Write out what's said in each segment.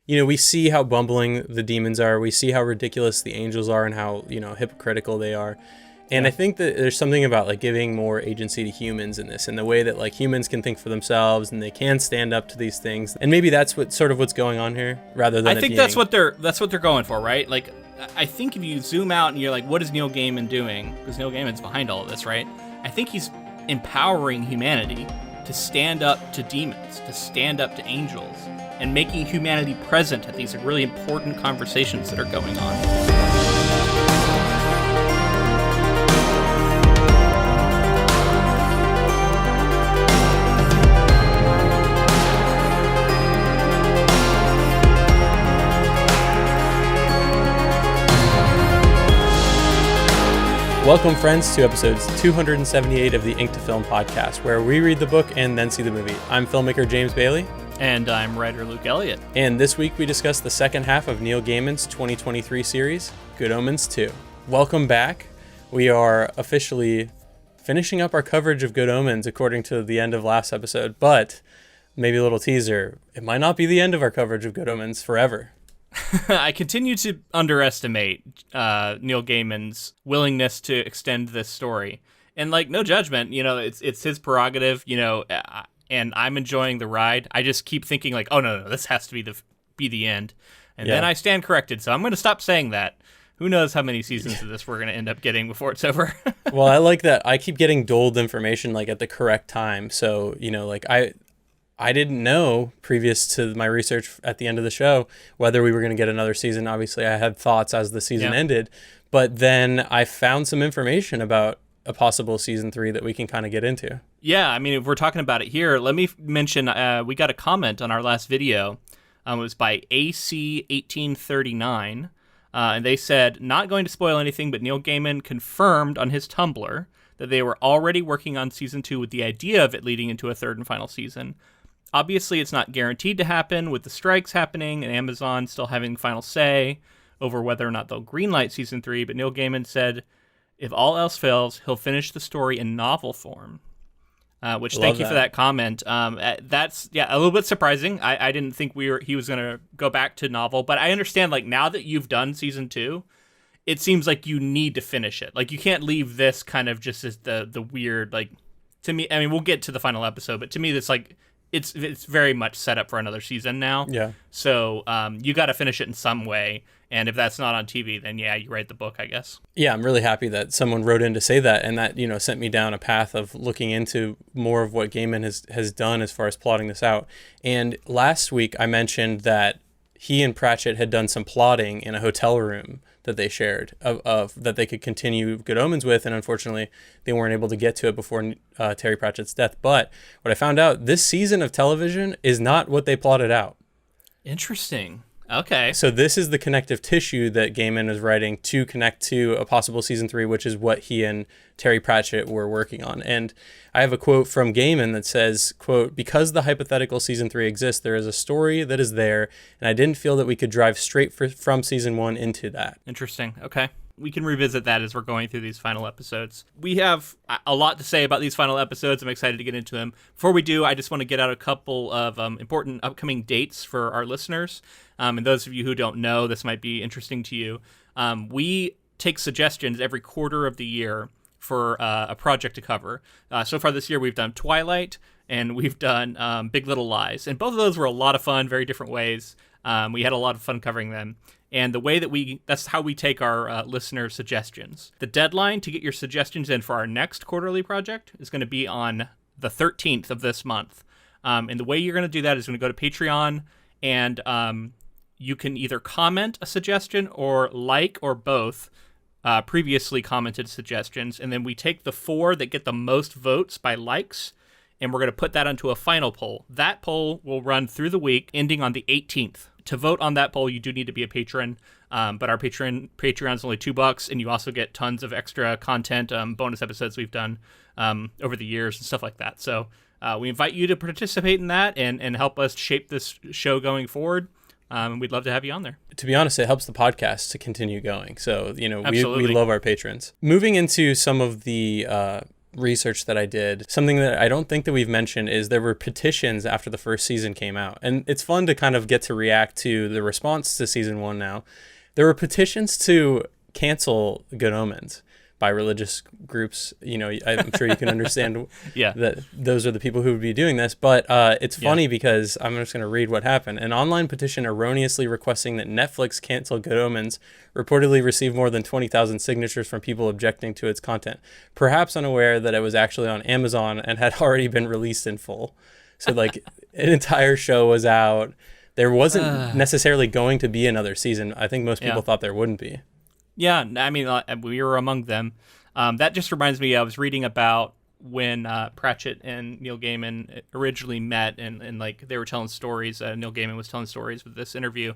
we see how bumbling the demons are. We see how ridiculous the angels are and how, hypocritical they are. And I think that there's something about like giving more agency to humans in this, and the way that like humans can think for themselves and they can stand up to these things. And maybe that's what's going on here, rather than I think that's what they're going for, right? Like, I think if you zoom out and you're like, what is Neil Gaiman doing? Because Neil Gaiman's behind all of this, right? I think he's empowering humanity to stand up to demons, to stand up to angels, and making humanity present at these really important conversations that are going on. Welcome, friends, to episodes 278 of the Ink to Film podcast, where we read the book and then see the movie. I'm filmmaker James Bailey. And I'm writer Luke Elliott. And this week we discuss the second half of Neil Gaiman's 2023 series, Good Omens 2. Welcome back. We are officially finishing up our coverage of Good Omens according to the end of last episode, but maybe a little teaser, it might not be the end of our coverage of Good Omens forever. I continue to underestimate Neil Gaiman's willingness to extend this story. And, like, no judgment, it's his prerogative, and I'm enjoying the ride. I just keep thinking, like, oh, no, this has to be the end. And then I stand corrected, so I'm going to stop saying that. Who knows how many seasons of this we're going to end up getting before it's over. Well, I like that. I keep getting doled information, like, at the correct time. So, I didn't know previous to my research at the end of the show whether we were going to get another season. Obviously, I had thoughts as the season ended, but then I found some information about a possible season 3 that we can kind of get into. Yeah, I mean, if we're talking about it here, let me mention we got a comment on our last video. It was by AC1839, and they said, not going to spoil anything, but Neil Gaiman confirmed on his Tumblr that they were already working on season 2 with the idea of it leading into a third and final season. Obviously, it's not guaranteed to happen with the strikes happening and Amazon still having final say over whether or not they'll greenlight season 3, but Neil Gaiman said, if all else fails, he'll finish the story in novel form, which thank you for that comment. That's, a little bit surprising. I didn't think he was going to go back to novel, but I understand, like, now that you've done season 2, it seems like you need to finish it. Like, you can't leave this kind of just as the weird, like, to me, I mean, we'll get to the final episode, but to me, that's like, it's very much set up for another season now. Yeah. So you got to finish it in some way. And if that's not on TV, then you write the book, I guess. Yeah, I'm really happy that someone wrote in to say that, and that, sent me down a path of looking into more of what Gaiman has done as far as plotting this out. And last week I mentioned that he and Pratchett had done some plotting in a hotel room that they shared of that they could continue Good Omens with, and unfortunately they weren't able to get to it before Terry Pratchett's death. But what I found out, this season of television is not what they plotted out. Interesting. Okay. So this is the connective tissue that Gaiman is writing to connect to a possible season 3, which is what he and Terry Pratchett were working on. And I have a quote from Gaiman that says, quote, because the hypothetical season 3 exists, there is a story that is there, and I didn't feel that we could drive straight from season 1 into that. Interesting. Okay. We can revisit that as we're going through these final episodes. We have a lot to say about these final episodes. I'm excited to get into them. Before we do, I just want to get out a couple of important upcoming dates for our listeners. And those of you who don't know, this might be interesting to you. We take suggestions every quarter of the year for a project to cover. So far this year, we've done Twilight and we've done Big Little Lies. And both of those were a lot of fun, very different ways. We had a lot of fun covering them. And the way that that's how we take our listener suggestions. The deadline to get your suggestions in for our next quarterly project is going to be on the 13th of this month. And the way you're going to do that is going to go to Patreon, and you can either comment a suggestion or like or both previously commented suggestions. And then we take the 4 that get the most votes by likes, and we're going to put that onto a final poll. That poll will run through the week, ending on the 18th. To vote on that poll, you do need to be a patron, but our Patreon's only $2, and you also get tons of extra content, bonus episodes we've done over the years and stuff like that. So we invite you to participate in that and help us shape this show going forward. We'd love to have you on there. To be honest, it helps the podcast to continue going. So, we Absolutely. love our patrons. Moving into some of the research that I did, something that I don't think that we've mentioned is there were petitions after the first season came out. And it's fun to kind of get to react to the response to season 1 now. There were petitions to cancel Good Omens by religious groups. I'm sure you can understand that those are the people who would be doing this. But it's funny because I'm just going to read what happened. An online petition erroneously requesting that Netflix cancel Good Omens reportedly received more than 20,000 signatures from people objecting to its content, perhaps unaware that it was actually on Amazon and had already been released in full. So like an entire show was out. There wasn't necessarily going to be another season. I think most people thought there wouldn't be. Yeah, I mean, we were among them. That just reminds me, I was reading about when Pratchett and Neil Gaiman originally met, and like they were telling stories. Neil Gaiman was telling stories with this interview,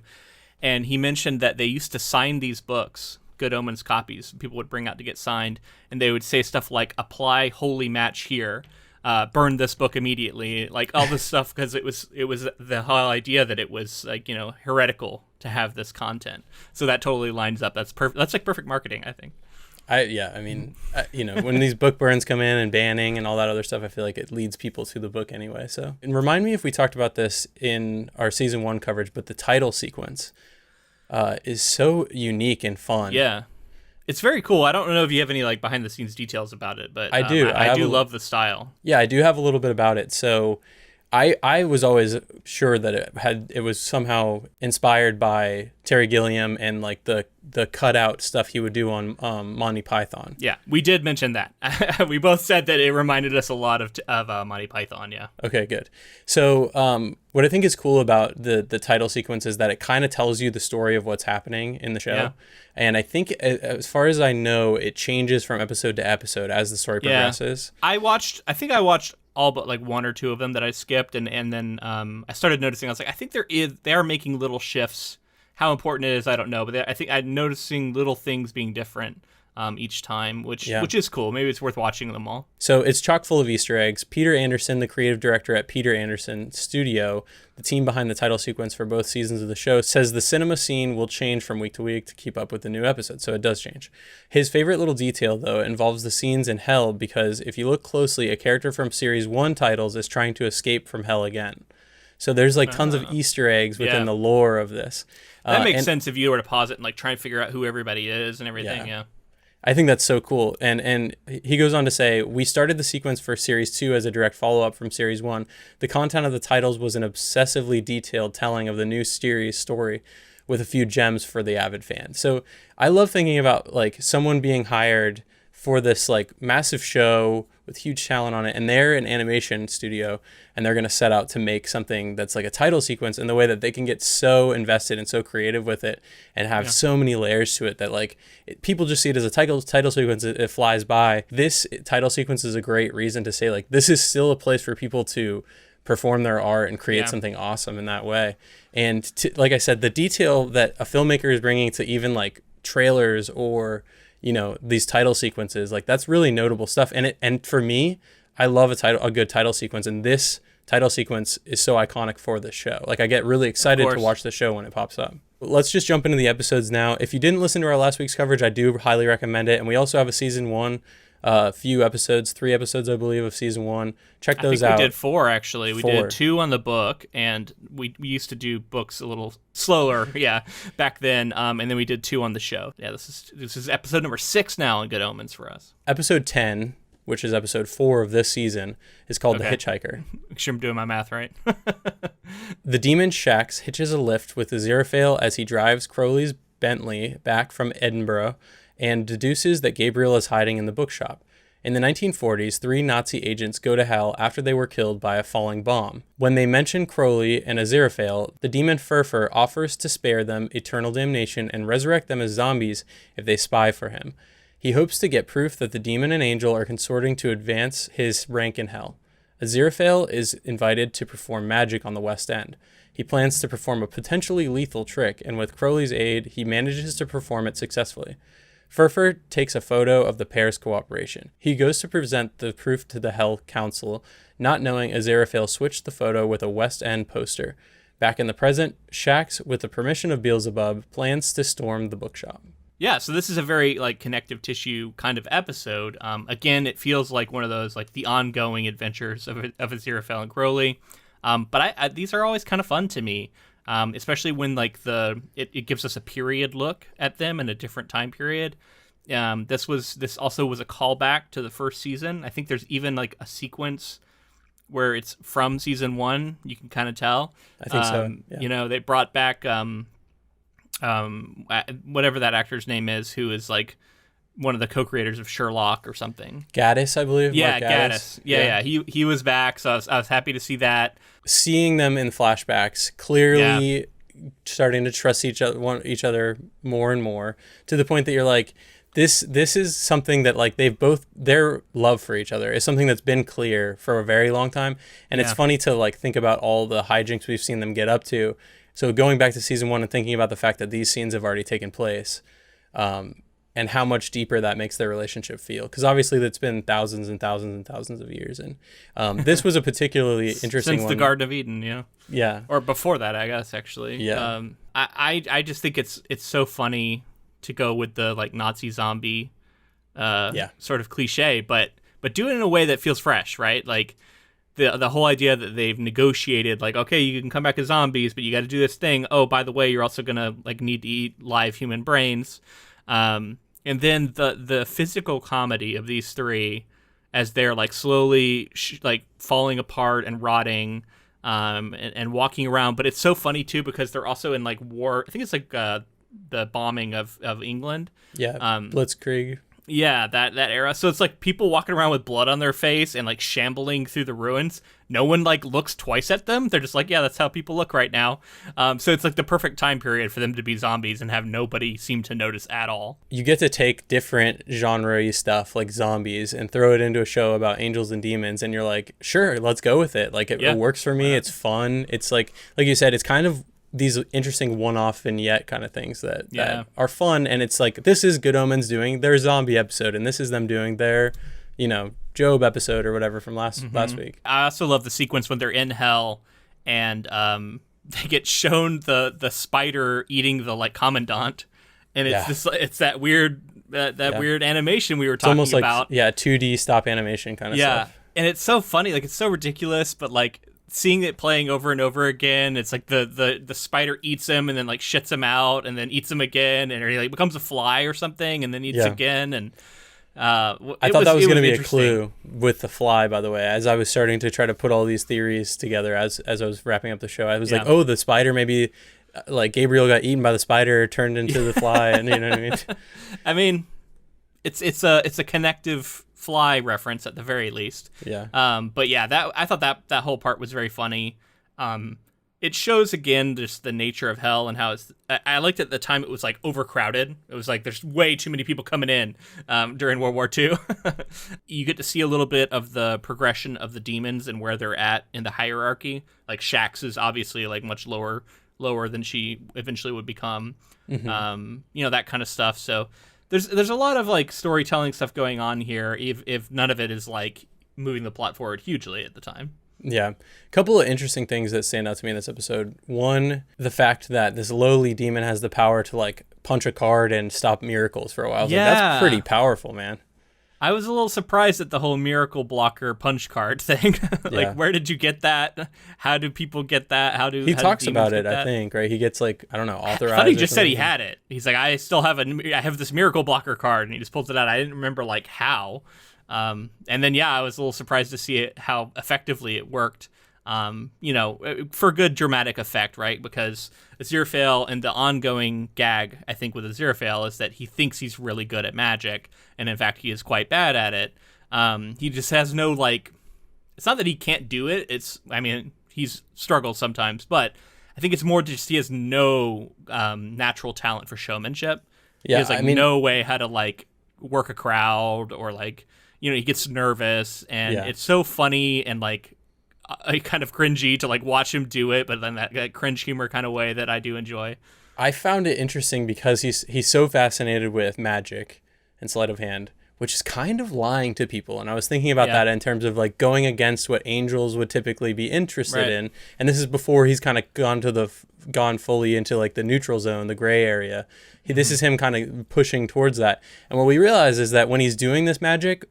and he mentioned that they used to sign these books, Good Omens copies, people would bring out to get signed, and they would say stuff like, apply holy match here, burn this book immediately, like all this stuff, because it was the whole idea that it was like, heretical to have this content. So that totally lines up. That's perfect. That's like perfect marketing, I think. When these book burns come in and banning and all that other stuff, I feel like it leads people to the book anyway. So, and remind me if we talked about this in our season 1 coverage, but the title sequence is so unique and fun. Yeah. It's very cool. I don't know if you have any like behind the scenes details about it, but I do. I do love the style. Yeah, I do have a little bit about it. So I was always sure that it was somehow inspired by Terry Gilliam and like the cutout stuff he would do on Monty Python. Yeah, we did mention that. We both said that it reminded us a lot of Monty Python. Yeah. Okay, good. So what I think is cool about the title sequence is that it kind of tells you the story of what's happening in the show. Yeah. And I think, as far as I know, it changes from episode to episode as the story progresses. I think I watched all but like one or two of them that I skipped, and then I started noticing. I was like, I think they are making little shifts. How important it is, I don't know, but I think I'm noticing little things being different each time, which is cool. Maybe it's worth watching them all. So it's chock full of Easter eggs. Peter Anderson, the creative director at Peter Anderson Studio, the team behind the title sequence for both seasons of the show, says the cinema scene will change from week to week to keep up with the new episodes. So it does change. His favorite little detail, though, involves the scenes in hell, because if you look closely, a character from series 1 titles is trying to escape from hell again. So there's like tons of Easter eggs within the lore of this. That makes sense if you were to pause it and like try and figure out who everybody is and everything. Yeah. I think that's so cool. And he goes on to say, we started the sequence for Series 2 as a direct follow-up from Series 1. The content of the titles was an obsessively detailed telling of the new series story with a few gems for the avid fan. So I love thinking about like someone being hired for this like massive show with huge talent on it, and they're an animation studio, and they're going to set out to make something that's like a title sequence in the way that they can get so invested and so creative with it and have so many layers to it that like people just see it as a title sequence. It flies by. This title sequence is a great reason to say like this is still a place for people to perform their art and create something awesome in that way. And like I said, the detail that a filmmaker is bringing to even like trailers or these title sequences, like that's really notable stuff. And for me, I love a good title sequence, and this title sequence is so iconic for the show. Like I get really excited to watch the show when it pops up. Let's just jump into the episodes now. If you didn't listen to our last week's coverage, I do highly recommend it. And we also have a season 1, few episodes, 3 episodes, I believe, of season 1. Check those out. We did 4 actually. We did 2 on the book, and we used to do books a little slower, back then. And then we did 2 on the show. Yeah, this is episode number 6 now in Good Omens for us. Episode 10, which is episode 4 of this season, is called The Hitchhiker. Make sure I'm doing my math right. The demon Shax hitches a lift with Aziraphale as he drives Crowley's Bentley back from Edinburgh and deduces that Gabriel is hiding in the bookshop. In the 1940s, 3 Nazi agents go to hell after they were killed by a falling bomb. When they mention Crowley and Aziraphale, the demon Furfur offers to spare them eternal damnation and resurrect them as zombies if they spy for him. He hopes to get proof that the demon and angel are consorting to advance his rank in hell. Aziraphale is invited to perform magic on the West End. He plans to perform a potentially lethal trick, and with Crowley's aid, he manages to perform it successfully. Furfur takes a photo of the pair's cooperation. He goes to present the proof to the Hell Council, not knowing Aziraphale switched the photo with a West End poster. Back in the present, Shax, with the permission of Beelzebub, plans to storm the bookshop. Yeah, so this is a very like connective tissue kind of episode. Again, it feels like one of those like the ongoing adventures of Aziraphale and Crowley. But I these are always kind of fun to me, especially when like it gives us a period look at them in a different time period. This also was a callback to the first season. I think there's even like a sequence where it's from season 1. You can kind of tell. I think so. Yeah. You know, they brought back whatever that actor's name is, who is like one of the co-creators of Sherlock or something. Gaddis, I believe. Yeah, Mark Gaddis. Gaddis. Yeah. He was back, so I was happy to see that. Seeing them in flashbacks, clearly starting to trust each other more and more, to the point that you're like, this is something that like their love for each other is something that's been clear for a very long time, and it's funny to like think about all the hijinks we've seen them get up to. So going back to season 1 and thinking about the fact that these scenes have already taken place, and how much deeper that makes their relationship feel. Because obviously that's been thousands and thousands and thousands of years. And this was a particularly interesting Since one. the Garden of Eden, yeah. Yeah. Or before that, I guess, actually. Yeah. I just think it's so funny to go with the like Nazi zombie sort of cliche, but do it in a way that feels fresh, right? Like the whole idea that they've negotiated, like, okay, you can come back as zombies, but you got to do this thing. Oh, by the way, you're also gonna like need to eat live human brains. And then the physical comedy of these three as they're like slowly like falling apart and rotting, and walking around. But it's so funny too because they're also in like war. I think it's like the bombing of England. Yeah. Blitzkrieg. Yeah, that era. So it's like people walking around with blood on their face and like shambling through the ruins. No one like looks twice at them. They're just like, yeah, that's how people look right now. So it's like the perfect time period for them to be zombies and have nobody seem to notice at all. You get to take different genre-y stuff like zombies and throw it into a show about angels and demons, and you're like, sure, let's go with it. Like it works for me. It's fun. It's like you said, it's kind of these interesting one-off vignette kind of things that are fun, and it's like, this is Good Omens doing their zombie episode, and this is them doing their, Job episode or whatever from last week. I also love the sequence when they're in hell and they get shown the spider eating the like commandant, and it's that weird weird animation we were talking almost about. Like 2D stop animation kind of stuff. And it's so funny, like it's so ridiculous, but like seeing it playing over and over again, it's like the spider eats him and then like shits him out and then eats him again, and he like becomes a fly or something and then eats again. And I thought that was going to be a clue with the fly, by the way, as I was starting to try to put all these theories together as I was wrapping up the show. I was like, oh, the spider, maybe like Gabriel got eaten by the spider, turned into the fly, and you know what I mean? I mean, it's a connective fly reference at the very least. Yeah. But yeah, that I thought that whole part was very funny. It shows again just the nature of hell and how I liked at the time it was like overcrowded. It was like there's way too many people coming in during World War II. You get to see a little bit of the progression of the demons and where they're at in the hierarchy. Like Shax is obviously like much lower than she eventually would become. That kind of stuff. So there's a lot of like storytelling stuff going on here, if none of it is like moving the plot forward hugely at the time. Yeah. A couple of interesting things that stand out to me in this episode. One, the fact that this lowly demon has the power to like punch a card and stop miracles for a while. Like, that's pretty powerful, man. I was a little surprised at the whole miracle blocker punch card thing. Where did you get that? How do people get that? He talks about it, I think, right? He gets like, I don't know, authorized. I thought he just said he had it. He's like, I have this miracle blocker card, and he just pulls it out. I didn't remember like how. And then, I was a little surprised to see how effectively it worked, for good dramatic effect, right? Because Aziraphale, and the ongoing gag, I think, with Aziraphale is that he thinks he's really good at magic, and in fact, he is quite bad at it. He just has no, like, it's not that he can't do it. He's struggled sometimes, but I think it's more just he has no natural talent for showmanship. Yeah, he has, no way how to, like, work a crowd or, like, he gets nervous, and it's so funny and like kind of cringy to like watch him do it, but then that cringe humor kind of way that I do enjoy. I found it interesting because he's so fascinated with magic and sleight of hand, which is kind of lying to people. And I was thinking about that in terms of like going against what angels would typically be interested in. And this is before he's kind of gone fully into like the neutral zone, the gray area. This is him kind of pushing towards that. And what we realize is that when he's doing this magic,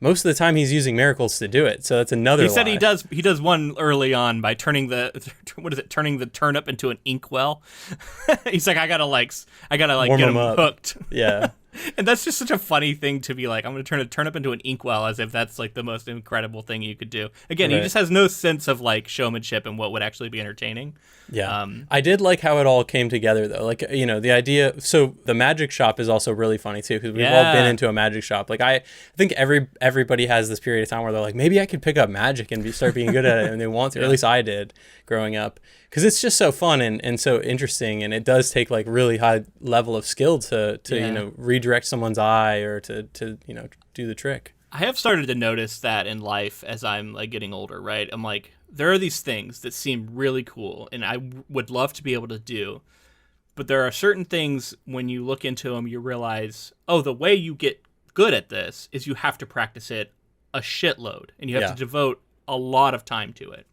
most of the time he's using miracles to do it. So that's another lie. He said he does one early on by turning turning the turnip into an inkwell. He's like, I gotta Warm get him up. hooked. Yeah. And that's just such a funny thing to be like, I'm going to turn a turnip into an inkwell, as if that's like the most incredible thing you could do. Again, he just has no sense of like showmanship and what would actually be entertaining. Yeah. I did like how it all came together though. Like, you know, the idea, so the magic shop is also really funny too, because we've all been into a magic shop. Like I think everybody has this period of time where they're like, maybe I could pick up magic and start being good at it, and they want to, or at least I did growing up. Because it's just so fun and so interesting, and it does take like really high level of skill to you know, redirect someone's eye or to you know, do the trick. I have started to notice that in life as I'm like getting older, right? I'm like, there are these things that seem really cool and I would love to be able to do, but there are certain things when you look into them, you realize, oh, the way you get good at this is you have to practice it a shitload, and you have to devote a lot of time to it.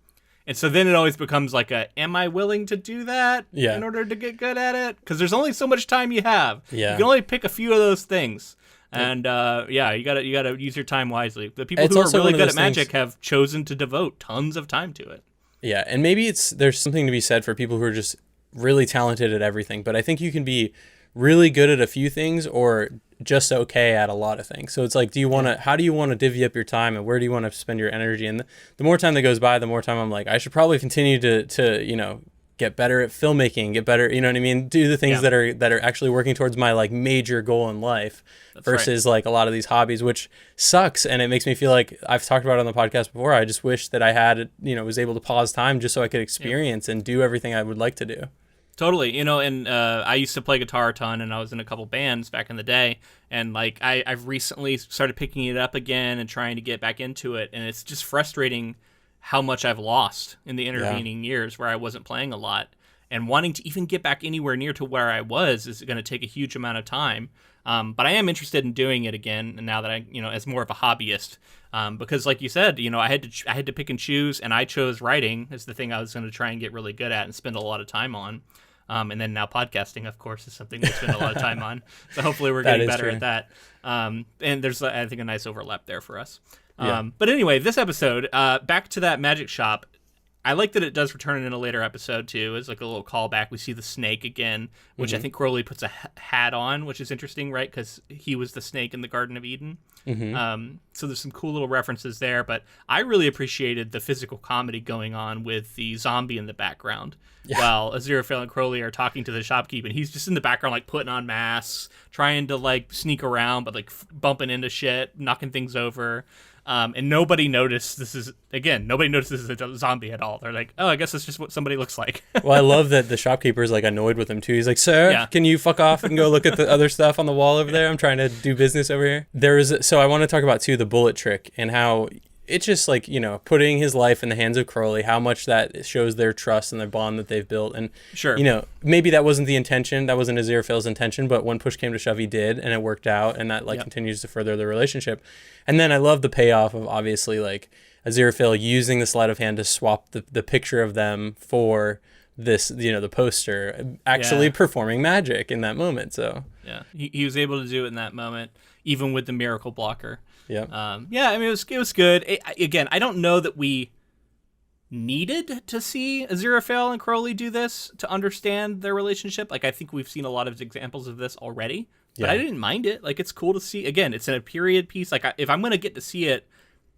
And so then it always becomes like am I willing to do that in order to get good at it? Because there's only so much time you have. Yeah. You can only pick a few of those things. And you gotta use your time wisely. The people who are really good at magic have chosen to devote tons of time to it. Yeah, and maybe there's something to be said for people who are just really talented at everything. But I think you can be really good at a few things or just okay at a lot of things. So it's like, how do you want to divvy up your time, and where do you want to spend your energy? And the more time that goes by, the more time I'm like, I should probably continue to you know, get better at filmmaking, get better, you know what I mean? Do the things that are actually working towards my like major goal in life. That's versus like a lot of these hobbies, which sucks. And it makes me feel like, I've talked about it on the podcast before, I just wish that I had, you know, was able to pause time just so I could experience and do everything I would like to do. Totally. You know, and I used to play guitar a ton, and I was in a couple bands back in the day. And like I've recently started picking it up again and trying to get back into it. And it's just frustrating how much I've lost in the intervening years where I wasn't playing a lot. And wanting to even get back anywhere near to where I was is going to take a huge amount of time. But I am interested in doing it again. And now that I, you know, as more of a hobbyist, because like you said, you know, I had to pick and choose, and I chose writing as the thing I was going to try and get really good at and spend a lot of time on. And then now podcasting, of course, is something we spend a lot of time on. So hopefully we're getting better at that. And there's, I think, a nice overlap there for us. But anyway, this episode, back to that magic shop. I like that it does return in a later episode, too. It's like a little callback. We see the snake again, which I think Crowley puts a hat on, which is interesting, right? Because he was the snake in the Garden of Eden. So there's some cool little references there. But I really appreciated the physical comedy going on with the zombie in the background. While Aziraphale and Crowley are talking to the shopkeep, and he's just in the background, like putting on masks, trying to like sneak around, but like bumping into shit, knocking things over. And nobody notices this is a zombie at all. They're like, oh, I guess that's just what somebody looks like. Well, I love that the shopkeeper is like annoyed with him too. He's like, sir, can you fuck off and go look at the other stuff on the wall over there? I'm trying to do business over here. So I want to talk about too the bullet trick and how it's just like, you know, putting his life in the hands of Crowley, how much that shows their trust and their bond that they've built. And, you know, maybe that wasn't the intention. That wasn't Aziraphale's intention, but when push came to shove, he did, and it worked out, and that like continues to further the relationship. And then I love the payoff of obviously like Aziraphale using the sleight of hand to swap the picture of them for this, you know, the poster, actually performing magic in that moment. So he was able to do it in that moment, even with the miracle blocker. I mean, it was good. Again, I don't know that we needed to see Aziraphale and Crowley do this to understand their relationship. Like, I think we've seen a lot of examples of this already, but I didn't mind it. Like, it's cool to see. Again, it's in a period piece. Like, if I'm going to get to see it,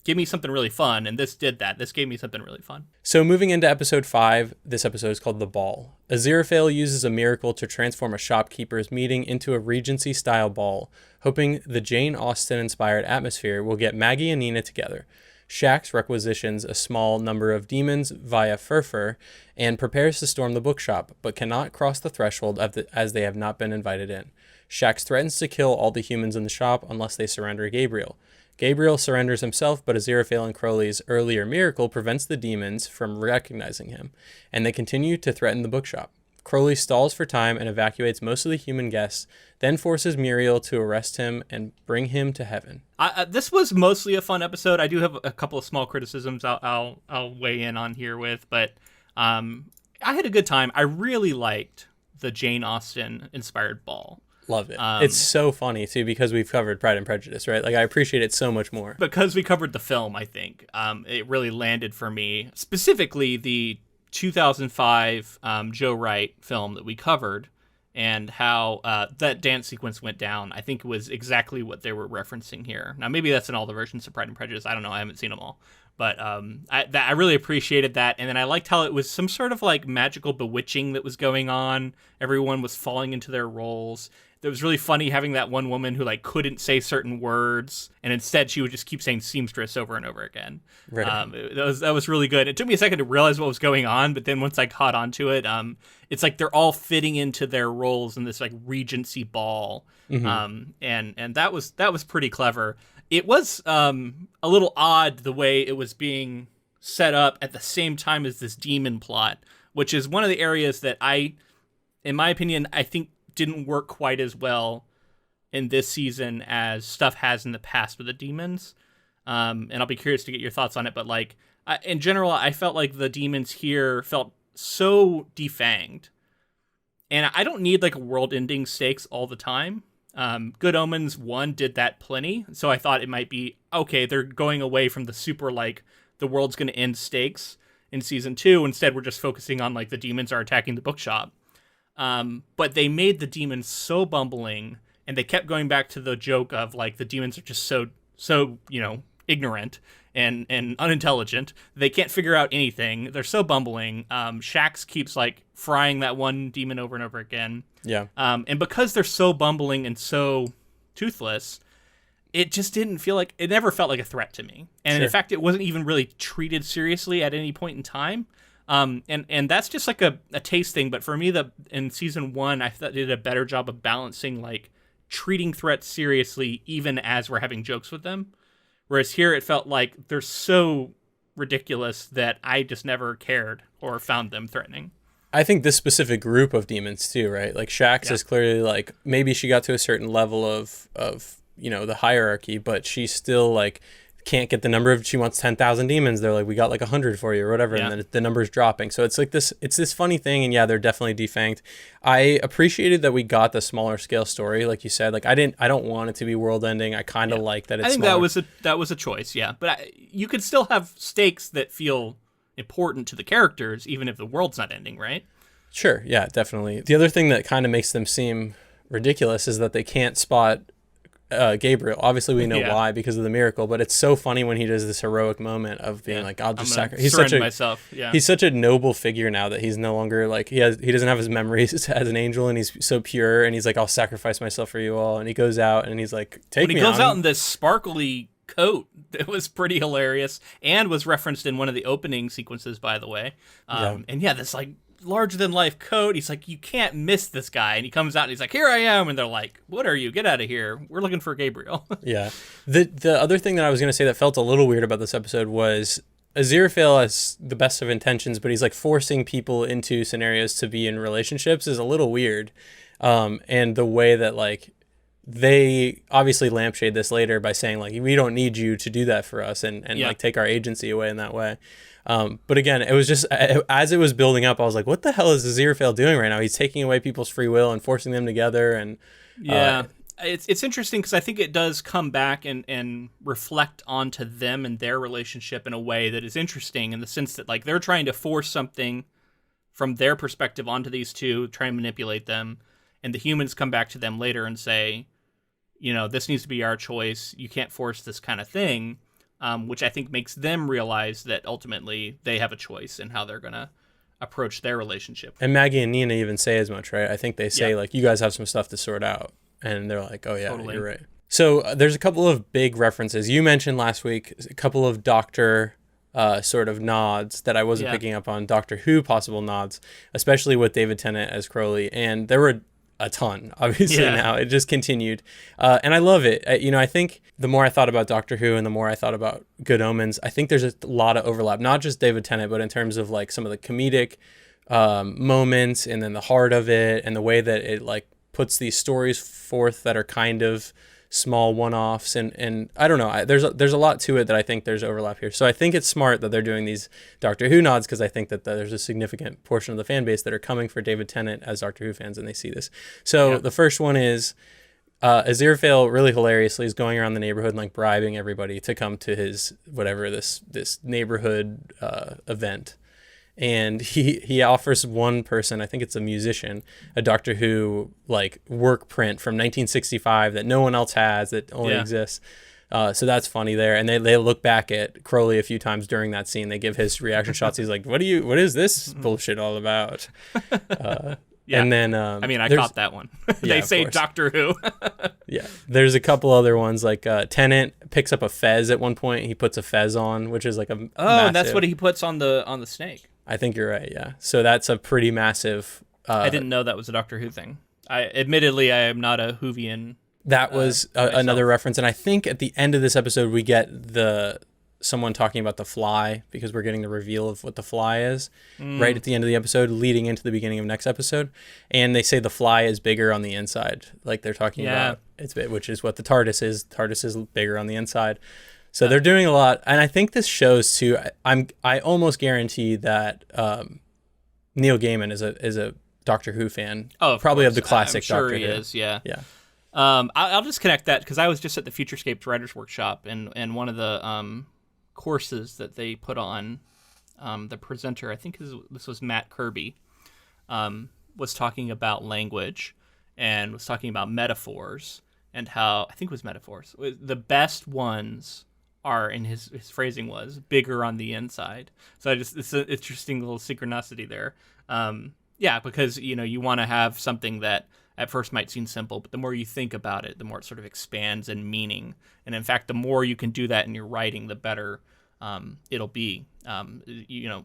give me something really fun, and this did that. This gave me something really fun. So moving into episode 5, this episode is called The Ball. Aziraphale uses a miracle to transform a shopkeeper's meeting into a Regency-style ball, hoping the Jane Austen-inspired atmosphere will get Maggie and Nina together. Shax requisitions a small number of demons via Furfur and prepares to storm the bookshop, but cannot cross the threshold as they have not been invited in. Shax threatens to kill all the humans in the shop unless they surrender Gabriel. Gabriel surrenders himself, but Aziraphale and Crowley's earlier miracle prevents the demons from recognizing him, and they continue to threaten the bookshop. Crowley stalls for time and evacuates most of the human guests, then forces Muriel to arrest him and bring him to heaven. This was mostly a fun episode. I do have a couple of small criticisms I'll weigh in on here with, but I had a good time. I really liked the Jane Austen inspired ball. Love it. It's so funny too, because we've covered Pride and Prejudice, right? Like, I appreciate it so much more. Because we covered the film, I think it really landed for me. Specifically, the 2005 Joe Wright film that we covered, and how that dance sequence went down, I think was exactly what they were referencing here. Now, maybe that's in all the versions of Pride and Prejudice. I don't know. I haven't seen them all. But I really appreciated that. And then I liked how it was some sort of like magical bewitching that was going on. Everyone was falling into their roles. It was really funny having that one woman who like couldn't say certain words, and instead she would just keep saying seamstress over and over again. Right. That was really good. It took me a second to realize what was going on, but then once I caught on to it, it's like they're all fitting into their roles in this like Regency ball. Mm-hmm. And that was pretty clever. It was a little odd the way it was being set up at the same time as this demon plot, which is one of the areas that in my opinion, I think didn't work quite as well in this season as stuff has in the past with the demons. And I'll be curious to get your thoughts on it. But like in general, I felt like the demons here felt so defanged. And I don't need like a world-ending stakes all the time. Good Omens 1 did that plenty. So I thought it might be, okay, they're going away from the super like the world's going to end stakes in season 2. Instead, we're just focusing on like the demons are attacking the bookshop. But they made the demons so bumbling, and they kept going back to the joke of like the demons are just so ignorant and unintelligent. They can't figure out anything. They're so bumbling. Shax keeps like frying that one demon over and over again. Yeah. And because they're so bumbling and so toothless, it just didn't feel like, it never felt like a threat to me. And Sure. in fact, it wasn't even really treated seriously at any point in time. And that's just like a taste thing. But for me, in season 1, I thought they did a better job of balancing like treating threats seriously, even as we're having jokes with them. Whereas here, it felt like they're so ridiculous that I just never cared or found them threatening. I think this specific group of demons too, right? Like Shax is clearly like, maybe she got to a certain level of the hierarchy, but she still like can't get the number of, she wants 10,000 demons. They're like, we got like 100 for you or whatever. Yeah. And then the number's dropping. So it's like this funny thing. And yeah, they're definitely defanged. I appreciated that we got the smaller scale story. Like you said, like I don't want it to be world ending. I kind of like that it's I think smaller. that was a choice. Yeah. But you could still have stakes that feel important to the characters, even if the world's not ending, right? Sure. Yeah, definitely. The other thing that kind of makes them seem ridiculous is that they can't spot Gabriel. Obviously, we know why, because of the miracle, but it's so funny when he does this heroic moment of being like, I'll just sacrifice. He's such a noble figure now that he's no longer like, he doesn't have his memories as an angel, and he's so pure, and he's like, I'll sacrifice myself for you all. And he goes out and he's like, take me. He goes out in this sparkly coat that was pretty hilarious and was referenced in one of the opening sequences, by the way. And this like larger than life coat. He's like, you can't miss this guy. And he comes out and he's like, here I am. And they're like, what are you? Get out of here. We're looking for Gabriel. Yeah. The other thing that I was going to say that felt a little weird about this episode was Aziraphale has the best of intentions, but he's like forcing people into scenarios to be in relationships is a little weird. And the way that like they obviously lampshade this later by saying like, we don't need you to do that for us and like take our agency away in that way. But again, it was just, as it was building up, I was like, what the hell is Aziraphale doing right now? He's taking away people's free will and forcing them together. And it's interesting because I think it does come back and reflect onto them and their relationship in a way that is interesting, in the sense that like they're trying to force something from their perspective onto these two, try and manipulate them. And the humans come back to them later and say, this needs to be our choice. You can't force this kind of thing. Which I think makes them realize that ultimately they have a choice in how they're going to approach their relationship. And Maggie and Nina even say as much, right? I think they say, like, you guys have some stuff to sort out. And they're like, oh, yeah, totally. You're right. So there's a couple of big references. You mentioned last week a couple of Doctor sort of nods that I wasn't picking up on. Doctor Who possible nods, especially with David Tennant as Crowley. And there were a ton, obviously. Now it just continued, and I love it. I think the more I thought about Doctor Who and the more I thought about Good Omens, I think there's a lot of overlap, not just David Tennant, but in terms of like some of the comedic moments, and then the heart of it, and the way that it like puts these stories forth that are kind of small one-offs, and I don't know, there's a lot to it that I think there's overlap here. So I think it's smart that they're doing these Doctor Who nods, because I think that there's a significant portion of the fan base that are coming for David Tennant as Doctor Who fans, and they see this. So the first one is Aziraphale, really hilariously, is going around the neighborhood and like bribing everybody to come to his whatever this neighborhood event. And he offers one person, I think it's a musician, a Doctor Who like work print from 1965 that no one else has, that only exists. So that's funny there. And they look back at Crowley a few times during that scene. They give his reaction shots. He's like, what is this bullshit all about? And then I caught that one. They say Doctor Who. Yeah, there's a couple other ones, like Tennant picks up a fez at one point. He puts a fez on, which is like a and that's what he puts on the snake. I think you're right. Yeah, so that's a pretty massive. I didn't know that was a Doctor Who thing. I am not a Whovian. That was another reference, and I think at the end of this episode we get someone talking about the fly, because we're getting the reveal of what the fly is right at the end of the episode, leading into the beginning of next episode, and they say the fly is bigger on the inside, like they're talking about which is what the TARDIS is. TARDIS is bigger on the inside. So they're doing a lot, and I think this shows too. I almost guarantee that Neil Gaiman is a Doctor Who fan. Oh, probably course. Of the classic I'm sure Doctor he Who. is. Yeah. Yeah. I'll just connect that because I was just at the Futurescapes Writers Workshop, and one of the courses that they put on, the presenter, I think this was Matt Kirby, was talking about language and was talking about metaphors, and how, I think it was metaphors, the best ones are, in his phrasing was, bigger on the inside. So it's an interesting little synchronicity there. Because you want to have something that at first might seem simple, but the more you think about it, the more it sort of expands in meaning. And in fact, the more you can do that in your writing, the better it'll be.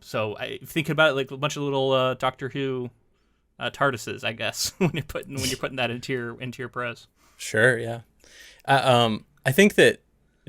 So thinking about it like a bunch of little Doctor Who TARDISes, I guess, when you're putting that into your prose. Sure, yeah. I think that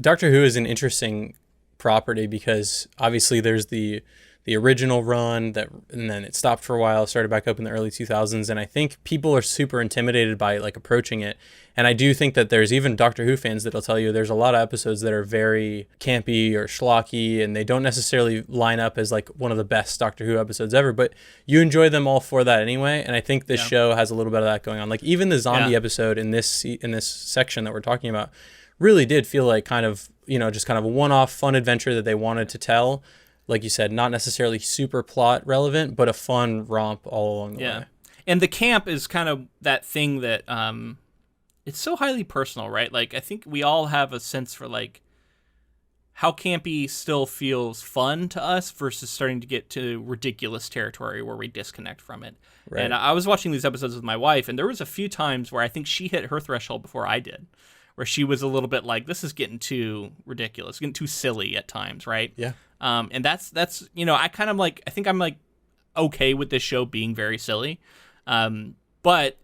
Doctor Who is an interesting property because obviously there's the original run and then it stopped for a while, started back up in the early 2000s, and I think people are super intimidated by like approaching it. And I do think that there's even Doctor Who fans that'll tell you there's a lot of episodes that are very campy or schlocky, and they don't necessarily line up as like one of the best Doctor Who episodes ever, but you enjoy them all for that anyway. And I think this show has a little bit of that going on. Like even the zombie episode in this section that we're talking about really did feel like kind of, just kind of a one-off fun adventure that they wanted to tell. Like you said, not necessarily super plot relevant, but a fun romp all along the way. And the camp is kind of that thing that it's so highly personal, right? Like I think we all have a sense for like how campy still feels fun to us versus starting to get to ridiculous territory where we disconnect from it. Right. And I was watching these episodes with my wife, and there was a few times where I think she hit her threshold before I did, where she was a little bit like, this is getting too ridiculous, getting too silly at times, right? Yeah. And that's I kind of like, I think I'm like okay with this show being very silly, but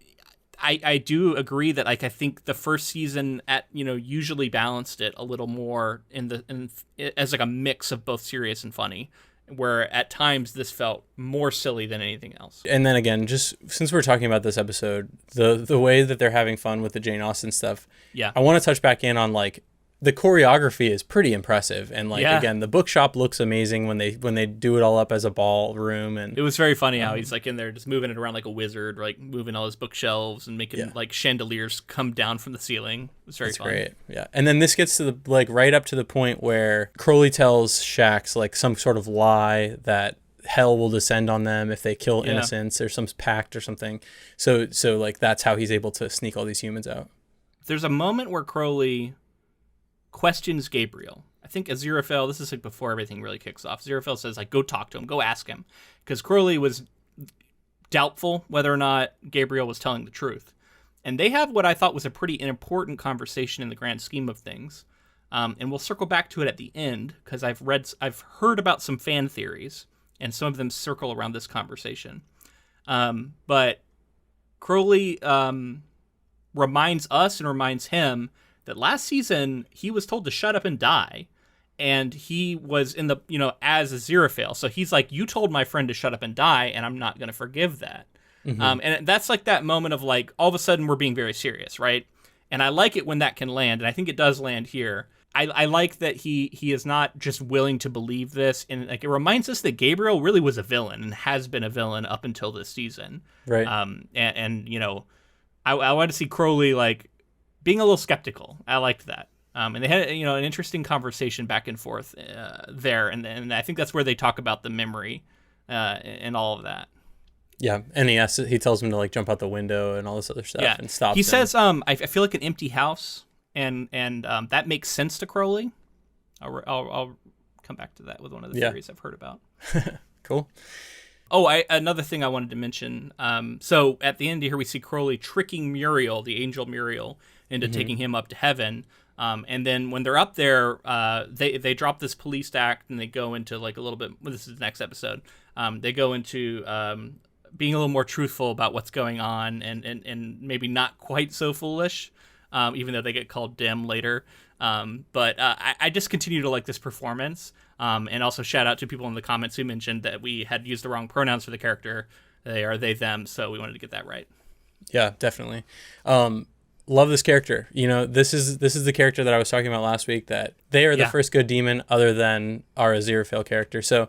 I do agree that like I think the first season usually balanced it a little more as like a mix of both serious and funny, where at times this felt more silly than anything else. And then again, just since we're talking about this episode, the way that they're having fun with the Jane Austen stuff, I want to touch back in on like the choreography is pretty impressive, and like again, the bookshop looks amazing when they do it all up as a ballroom. And it was very funny how he's like in there just moving it around like a wizard, like moving all his bookshelves and making like chandeliers come down from the ceiling. It was very fun. Great. Yeah. And then this gets to the like right up to the point where Crowley tells Shax like some sort of lie that hell will descend on them if they kill innocents or some pact or something. So like that's how he's able to sneak all these humans out. There's a moment where Crowley questions Gabriel. I think Aziraphale, this is like before everything really kicks off. Aziraphale says like, go talk to him, go ask him. Because Crowley was doubtful whether or not Gabriel was telling the truth. And they have what I thought was a pretty important conversation in the grand scheme of things. And we'll circle back to it at the end, because I've heard about some fan theories, and some of them circle around this conversation. But Crowley reminds us and reminds him that last season he was told to shut up and die, and he was in the, as Aziraphale. So he's like, you told my friend to shut up and die, and I'm not going to forgive that. And that's like that moment of like, all of a sudden we're being very serious, right? And I like it when that can land, and I think it does land here. I like that he is not just willing to believe this, and like it reminds us that Gabriel really was a villain and has been a villain up until this season, right? I wanted to see Crowley like being a little skeptical. I liked that, and they had an interesting conversation back and forth there, and I think that's where they talk about the memory and all of that. Yeah, and he tells him to like jump out the window and all this other stuff, and stops. He says, I feel like an empty house. And that makes sense to Crowley. I'll come back to that with one of the theories I've heard about. Cool. Oh, another thing I wanted to mention. So at the end here, we see Crowley tricking Muriel, the angel Muriel, into taking him up to heaven. And then when they're up there, they drop this police act and they go into like a little bit. Well, this is the next episode. They go into being a little more truthful about what's going on and maybe not quite so foolish. Even though they get called dim later. But I just continue to like this performance. And also shout out to people in the comments who mentioned that we had used the wrong pronouns for the character. They are they, them. So we wanted to get that right. Yeah, definitely. Love this character. This is the character that I was talking about last week, that they are the first good demon other than our Aziraphale character. So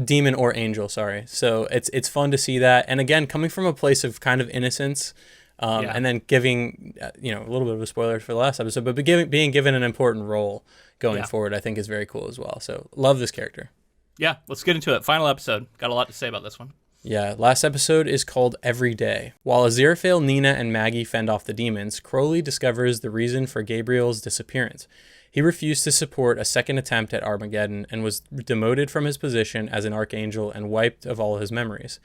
demon or angel, sorry. So it's fun to see that. And again, coming from a place of kind of innocence, and then giving, a little bit of a spoiler for the last episode, but being given an important role going forward, I think is very cool as well. So love this character. Yeah, let's get into it. Final episode. Got a lot to say about this one. Yeah, last episode is called Every Day. While Aziraphale, Nina, and Maggie fend off the demons, Crowley discovers the reason for Gabriel's disappearance. He refused to support a second attempt at Armageddon and was demoted from his position as an archangel and wiped of all his memories.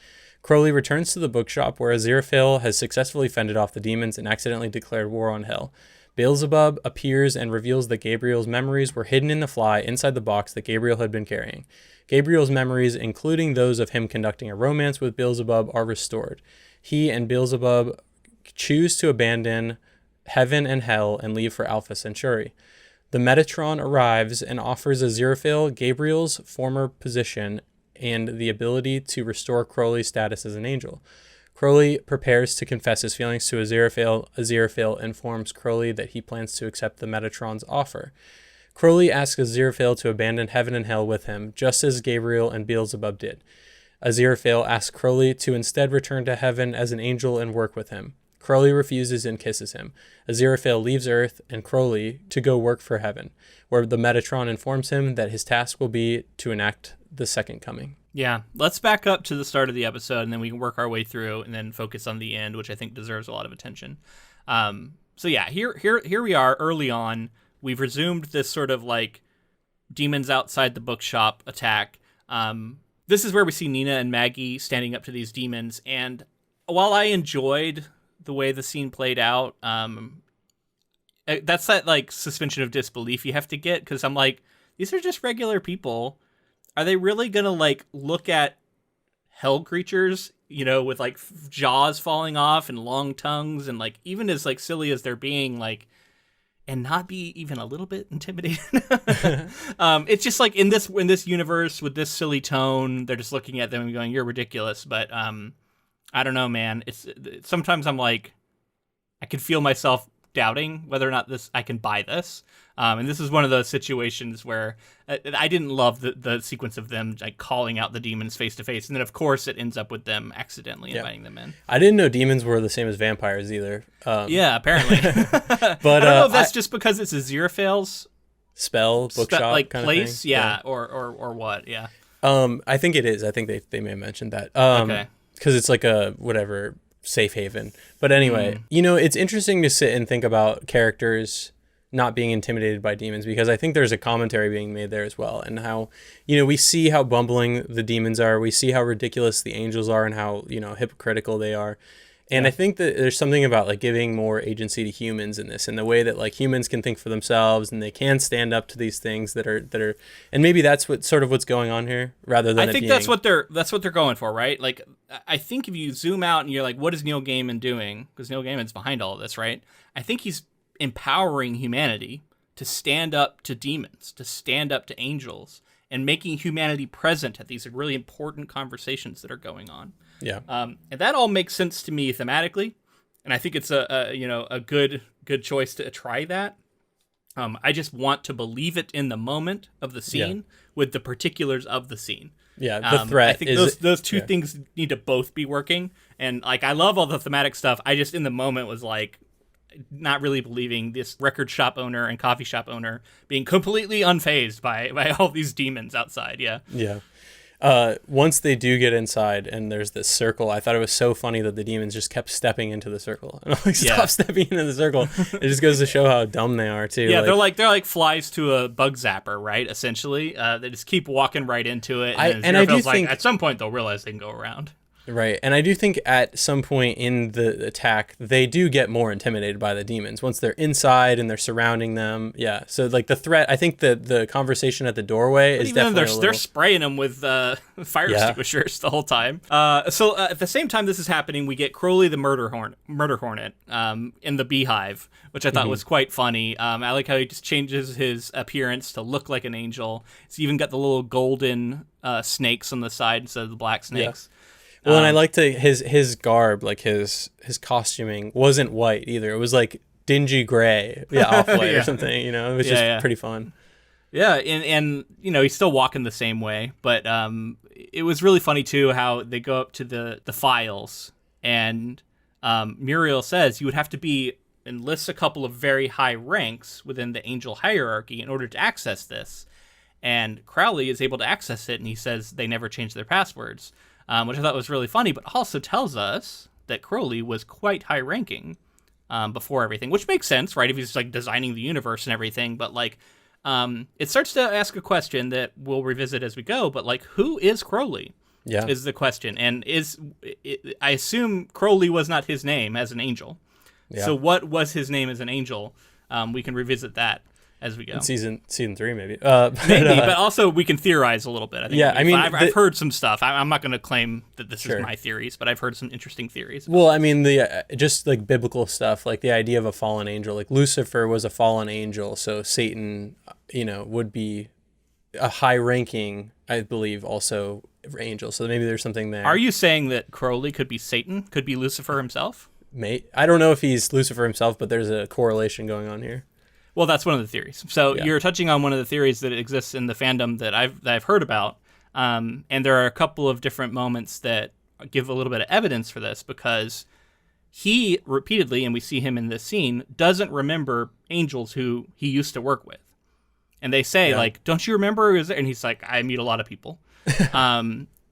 Crowley returns to the bookshop where Aziraphale has successfully fended off the demons and accidentally declared war on hell. Beelzebub appears and reveals that Gabriel's memories were hidden in the fly inside the box that Gabriel had been carrying. Gabriel's memories, including those of him conducting a romance with Beelzebub, are restored. He and Beelzebub choose to abandon heaven and hell and leave for Alpha Centauri. The Metatron arrives and offers Aziraphale Gabriel's former position and the ability to restore Crowley's status as an angel. Crowley prepares to confess his feelings to Aziraphale. Aziraphale informs Crowley that he plans to accept the Metatron's offer. Crowley asks Aziraphale to abandon heaven and hell with him, just as Gabriel and Beelzebub did. Aziraphale asks Crowley to instead return to heaven as an angel and work with him. Crowley refuses and kisses him. Aziraphale leaves Earth and Crowley to go work for heaven, where the Metatron informs him that his task will be to enact the second coming. Yeah, let's back up to the start of the episode, and then we can work our way through and then focus on the end, which I think deserves a lot of attention. So yeah, here we are early on. We've resumed this sort of like demons outside the bookshop attack. This is where we see Nina and Maggie standing up to these demons, and while I enjoyed the way the scene played out, that's that like suspension of disbelief you have to get, because I'm like, these are just regular people. Are they really gonna like look at hell creatures, with like jaws falling off and long tongues and like even as like silly as they're being, like, and not be even a little bit intimidated? It's just like in this universe with this silly tone, they're just looking at them and going, "You're ridiculous." But I don't know, man. It's sometimes I'm like, I can feel myself doubting whether or not I can buy this. And this is one of those situations where I didn't love the sequence of them like calling out the demons face to face, and then of course it ends up with them accidentally inviting them in. I didn't know demons were the same as vampires either. Yeah, apparently. But I don't know if that's just because it's Aziraphale's spell bookshop like kind place, of thing. yeah, or what, yeah. I think it is. I think they may have mentioned that. Okay. Because it's like a whatever safe haven. But anyway, it's interesting to sit and think about characters not being intimidated by demons, because I think there's a commentary being made there as well, and how, we see how bumbling the demons are, we see how ridiculous the angels are, and how, hypocritical they are. And I think that there's something about like giving more agency to humans in this, in the way that like humans can think for themselves and they can stand up to these things that are, and maybe that's what's going on here, rather than I think that's what they're going for, right? Like, I think if you zoom out and you're like, what is Neil Gaiman doing? Because Neil Gaiman's behind all of this, right? I think he's empowering humanity to stand up to demons, to stand up to angels, and making humanity present at these really important conversations that are going on. Yeah. And that all makes sense to me thematically, and I think it's a good choice to try that. I just want to believe it in the moment of the scene with the particulars of the scene. Yeah, the threat. I think those two things need to both be working. And like, I love all the thematic stuff. I just in the moment was like not really believing this record shop owner and coffee shop owner being completely unfazed by all these demons outside. Yeah. Yeah. Once they do get inside and there's this circle, I thought it was so funny that the demons just kept stepping into the circle. And I'm like, stop stepping into the circle. It just goes to show how dumb they are too. Yeah, they're like flies to a bug zapper, right? Essentially, they just keep walking right into it. And I do think at some point they'll realize they can go around. Right, and I do think at some point in the attack, they do get more intimidated by the demons once they're inside and they're surrounding them. Yeah, so like the threat, I think the conversation at the doorway is definitely they're spraying them with fire extinguishers the whole time. So at the same time this is happening, we get Crowley the murder hornet in the beehive, which I thought was quite funny. I like how he just changes his appearance to look like an angel. He's even got the little golden snakes on the side instead of the black snakes. Yeah. Well, and I liked his garb, like his costuming wasn't white either. It was like dingy gray, off-white or something. You know, it was just pretty fun. Yeah, and you know, he's still walking the same way, but it was really funny too how they go up to the files, and Muriel says you would have to enlist a couple of very high ranks within the angel hierarchy in order to access this, and Crowley is able to access it, and he says they never change their passwords. Which I thought was really funny, but also tells us that Crowley was quite high-ranking before everything, which makes sense, right? If he's like designing the universe and everything, but like, it starts to ask a question that we'll revisit as we go. But like, who is Crowley? Yeah, is the question, and I assume Crowley was not his name as an angel. Yeah. So what was his name as an angel? We can revisit that as we go. Season 3, maybe. But also we can theorize a little bit. I think. Yeah, I mean, I've heard some stuff. I'm not going to claim that this is my theories, but I've heard some interesting theories. Well, I mean, the just like biblical stuff, like the idea of a fallen angel. Like Lucifer was a fallen angel, so Satan, would be a high-ranking, I believe, also angel. So maybe there's something there. Are you saying that Crowley could be Satan? Could be Lucifer himself? I don't know if he's Lucifer himself, but there's a correlation going on here. Well, that's one of the theories. So you're touching on one of the theories that exists in the fandom that I've heard about, and there are a couple of different moments that give a little bit of evidence for this, because he repeatedly, and we see him in this scene, doesn't remember angels who he used to work with, and they say like, "Don't you remember?" And he's like, "I meet a lot of people," which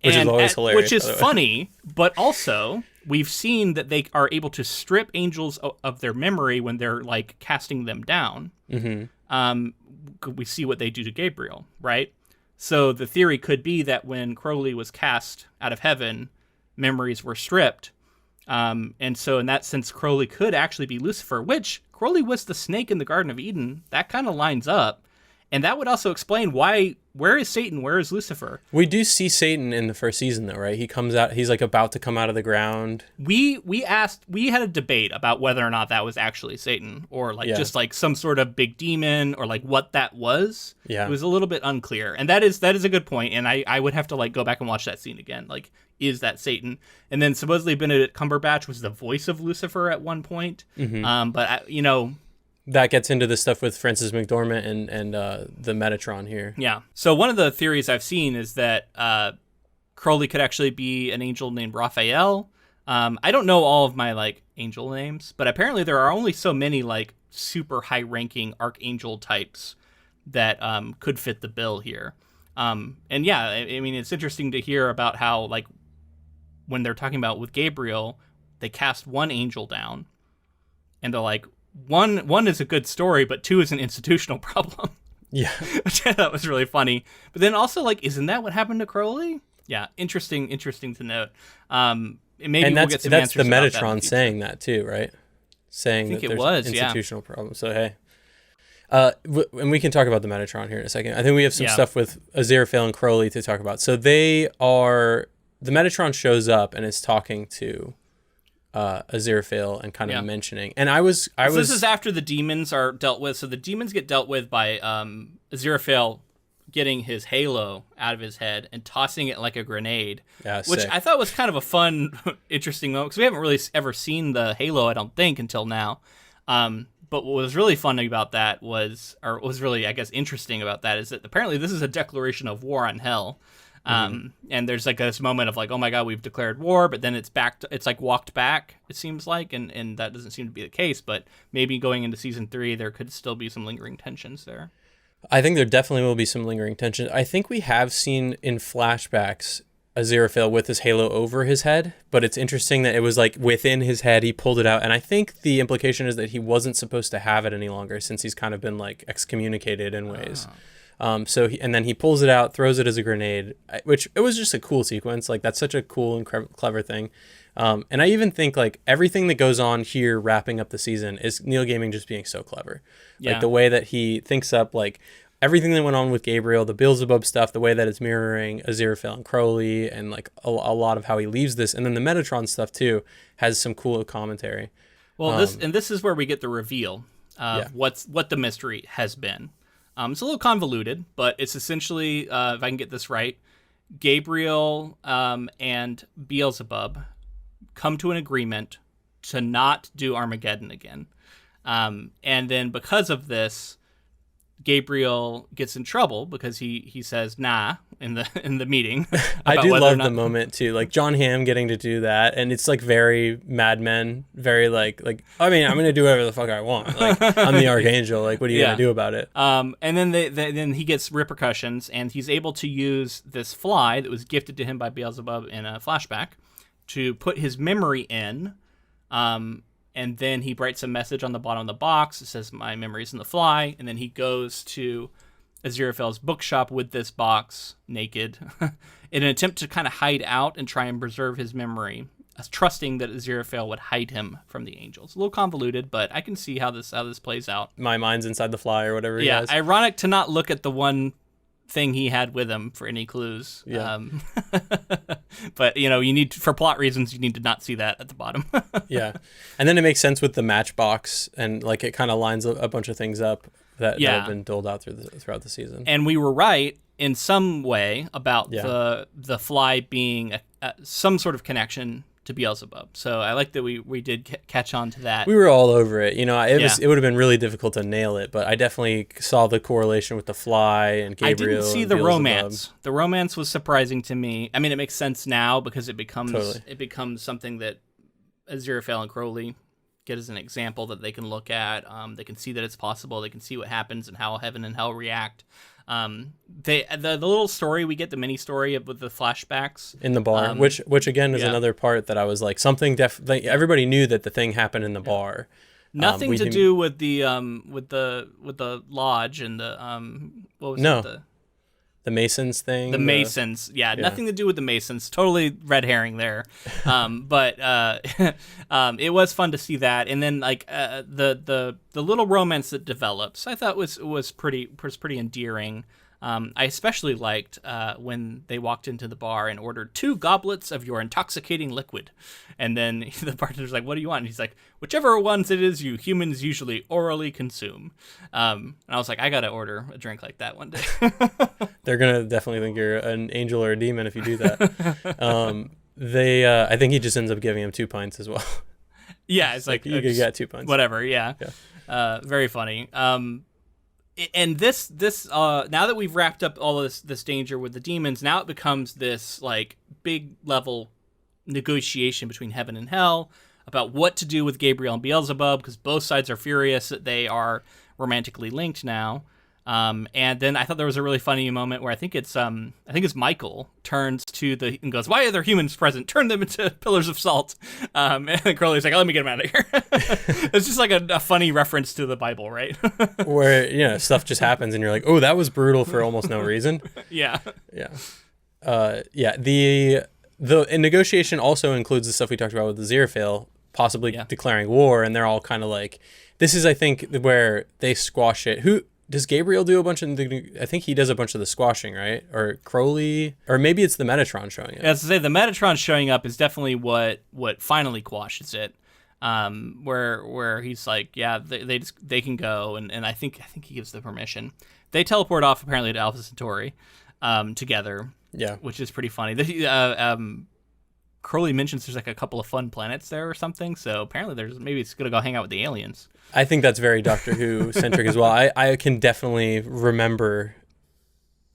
is always hilarious. Which is funny, but also we've seen that they are able to strip angels of their memory when they're like casting them down. Mm-hmm. We see what they do to Gabriel, right? So the theory could be that when Crowley was cast out of heaven, memories were stripped. And so in that sense, Crowley could actually be Lucifer, which Crowley was the snake in the Garden of Eden. That kind of lines up. And that would also explain where is Satan? Where is Lucifer? We do see Satan in the first season, though, right? He comes out. He's like about to come out of the ground. We had a debate about whether or not that was actually Satan, or like just like some sort of big demon, or like what that was. Yeah, it was a little bit unclear, and that is a good point. And I would have to like go back and watch that scene again. Like, is that Satan? And then supposedly Benedict Cumberbatch was the voice of Lucifer at one point. Mm-hmm. But that gets into the stuff with Frances McDormand and the Metatron here. Yeah. So one of the theories I've seen is that Crowley could actually be an angel named Raphael. I don't know all of my like angel names, but apparently there are only so many like super high-ranking archangel types that could fit the bill here. And yeah, I mean, it's interesting to hear about how like when they're talking about with Gabriel, they cast one angel down, and they're like, One is a good story, but 2 is an institutional problem. Yeah. Which I thought was really funny. But then also, like, isn't that what happened to Crowley? Yeah, interesting to note. Maybe we'll get some answers. That's the Metatron saying that too, right? Saying that there's institutional problems. So hey, and we can talk about the Metatron here in a second. I think we have some stuff with Aziraphale and Crowley to talk about. So the Metatron shows up and is talking to Aziraphale and kind of mentioning. And I was This is after the demons are dealt with. So the demons get dealt with by Aziraphale getting his halo out of his head and tossing it like a grenade, which sick. I thought was kind of a fun, interesting moment because we haven't really ever seen the halo, I don't think, until now. But what was really funny about that was really, I guess, interesting about that is that apparently this is a declaration of war on hell. And there's like this moment of like, oh my God, we've declared war, but then it's like walked back, it seems like, and that doesn't seem to be the case, but maybe going into season 3, there could still be some lingering tensions there. I think there definitely will be some lingering tension. I think we have seen in flashbacks Aziraphale with his halo over his head, but it's interesting that it was like within his head, he pulled it out. And I think the implication is that he wasn't supposed to have it any longer since he's kind of been like excommunicated in ways. And then he pulls it out, throws it as a grenade, which it was just a cool sequence. Like that's such a cool and clever thing. And I even think like everything that goes on here wrapping up the season is Neil Gaiman just being so clever. Yeah. Like the way that he thinks up like everything that went on with Gabriel, the Beelzebub stuff, the way that it's mirroring Aziraphale and Crowley, and like a lot of how he leaves this. And then the Metatron stuff too has some cool commentary. Well, this is where we get the reveal of what the mystery has been. It's a little convoluted, but it's essentially, if I can get this right, Gabriel and Beelzebub come to an agreement to not do Armageddon again. And then because of this, Gabriel gets in trouble because he says nah in the meeting. I do love the moment too, like John Hamm getting to do that, and it's like very Mad Men, very like I mean I'm gonna do whatever the fuck I want. Like I'm the Archangel. Like what are you gonna do about it? And then then he gets repercussions, and he's able to use this fly that was gifted to him by Beelzebub in a flashback to put his memory in. And then he writes a message on the bottom of the box. It says, my memory's in the fly. And then he goes to Aziraphale's bookshop with this box, naked, in an attempt to kind of hide out and try and preserve his memory, trusting that Aziraphale would hide him from the angels. A little convoluted, but I can see how this plays out. My mind's inside the fly or whatever he has. Ironic to not look at the one thing he had with him for any clues. Yeah. But you need, for plot reasons, you need to not see that at the bottom. Yeah. And then it makes sense with the matchbox, and like it kind of lines a bunch of things up that have been doled out throughout the season. And we were right in some way about the fly being some sort of connection to Beelzebub. So I like that we did catch on to that. We were all over it. It would have been really difficult to nail it, but I definitely saw the correlation with the fly and Gabriel. I didn't see the romance. The romance was surprising to me. I mean, it makes sense now because it becomes something that Aziraphale and Crowley get as an example that they can look at. They can see that it's possible. They can see what happens and how heaven and hell react. The little story we get, the mini story with the flashbacks in the bar, which again is another part that I was like something everybody knew that the thing happened in the bar. Nothing to do with the lodge and the what was it? The Masons thing. The Masons, nothing to do with the Masons. Totally red herring there. But it was fun to see that, and then like the little romance that develops, I thought was pretty endearing. I especially liked when they walked into the bar and ordered 2 goblets of your intoxicating liquid, and then the bartender's like, "What do you want?" And he's like, "Whichever ones it is you humans usually orally consume." And I was like, I gotta order a drink like that one day. They're gonna definitely think you're an angel or a demon if you do that. I think he just ends up giving him 2 pints as well. Yeah, it's like you could get 2 pints. Whatever. Yeah. Very funny. And this now that we've wrapped up all of this danger with the demons, now it becomes this like big level negotiation between heaven and hell about what to do with Gabriel and Beelzebub, because both sides are furious that they are romantically linked now. And then I thought there was a really funny moment where I think it's Michael turns to and goes, "Why are there humans present? Turn them into pillars of salt." And Crowley's like, "Let me get them out of here." It's just like a funny reference to the Bible, right? Where stuff just happens and you're like, "Oh, that was brutal for almost no reason." Yeah. The negotiation also includes the stuff we talked about with the Aziraphale possibly declaring war, and they're all kind of like, this is I think where they squash it. does Gabriel do a bunch of I think he does a bunch of the squashing, right? Or Crowley, or maybe it's the Metatron showing up. As I say, the Metatron showing up is definitely what finally quashes it. Where he's like, yeah, they can go, and I think he gives the permission. They teleport off apparently to Alpha Centauri, together. Yeah, which is pretty funny. Crowley mentions there's like a couple of fun planets there or something, so apparently maybe it's gonna go hang out with the aliens. I think that's very Doctor Who centric as well. I can definitely remember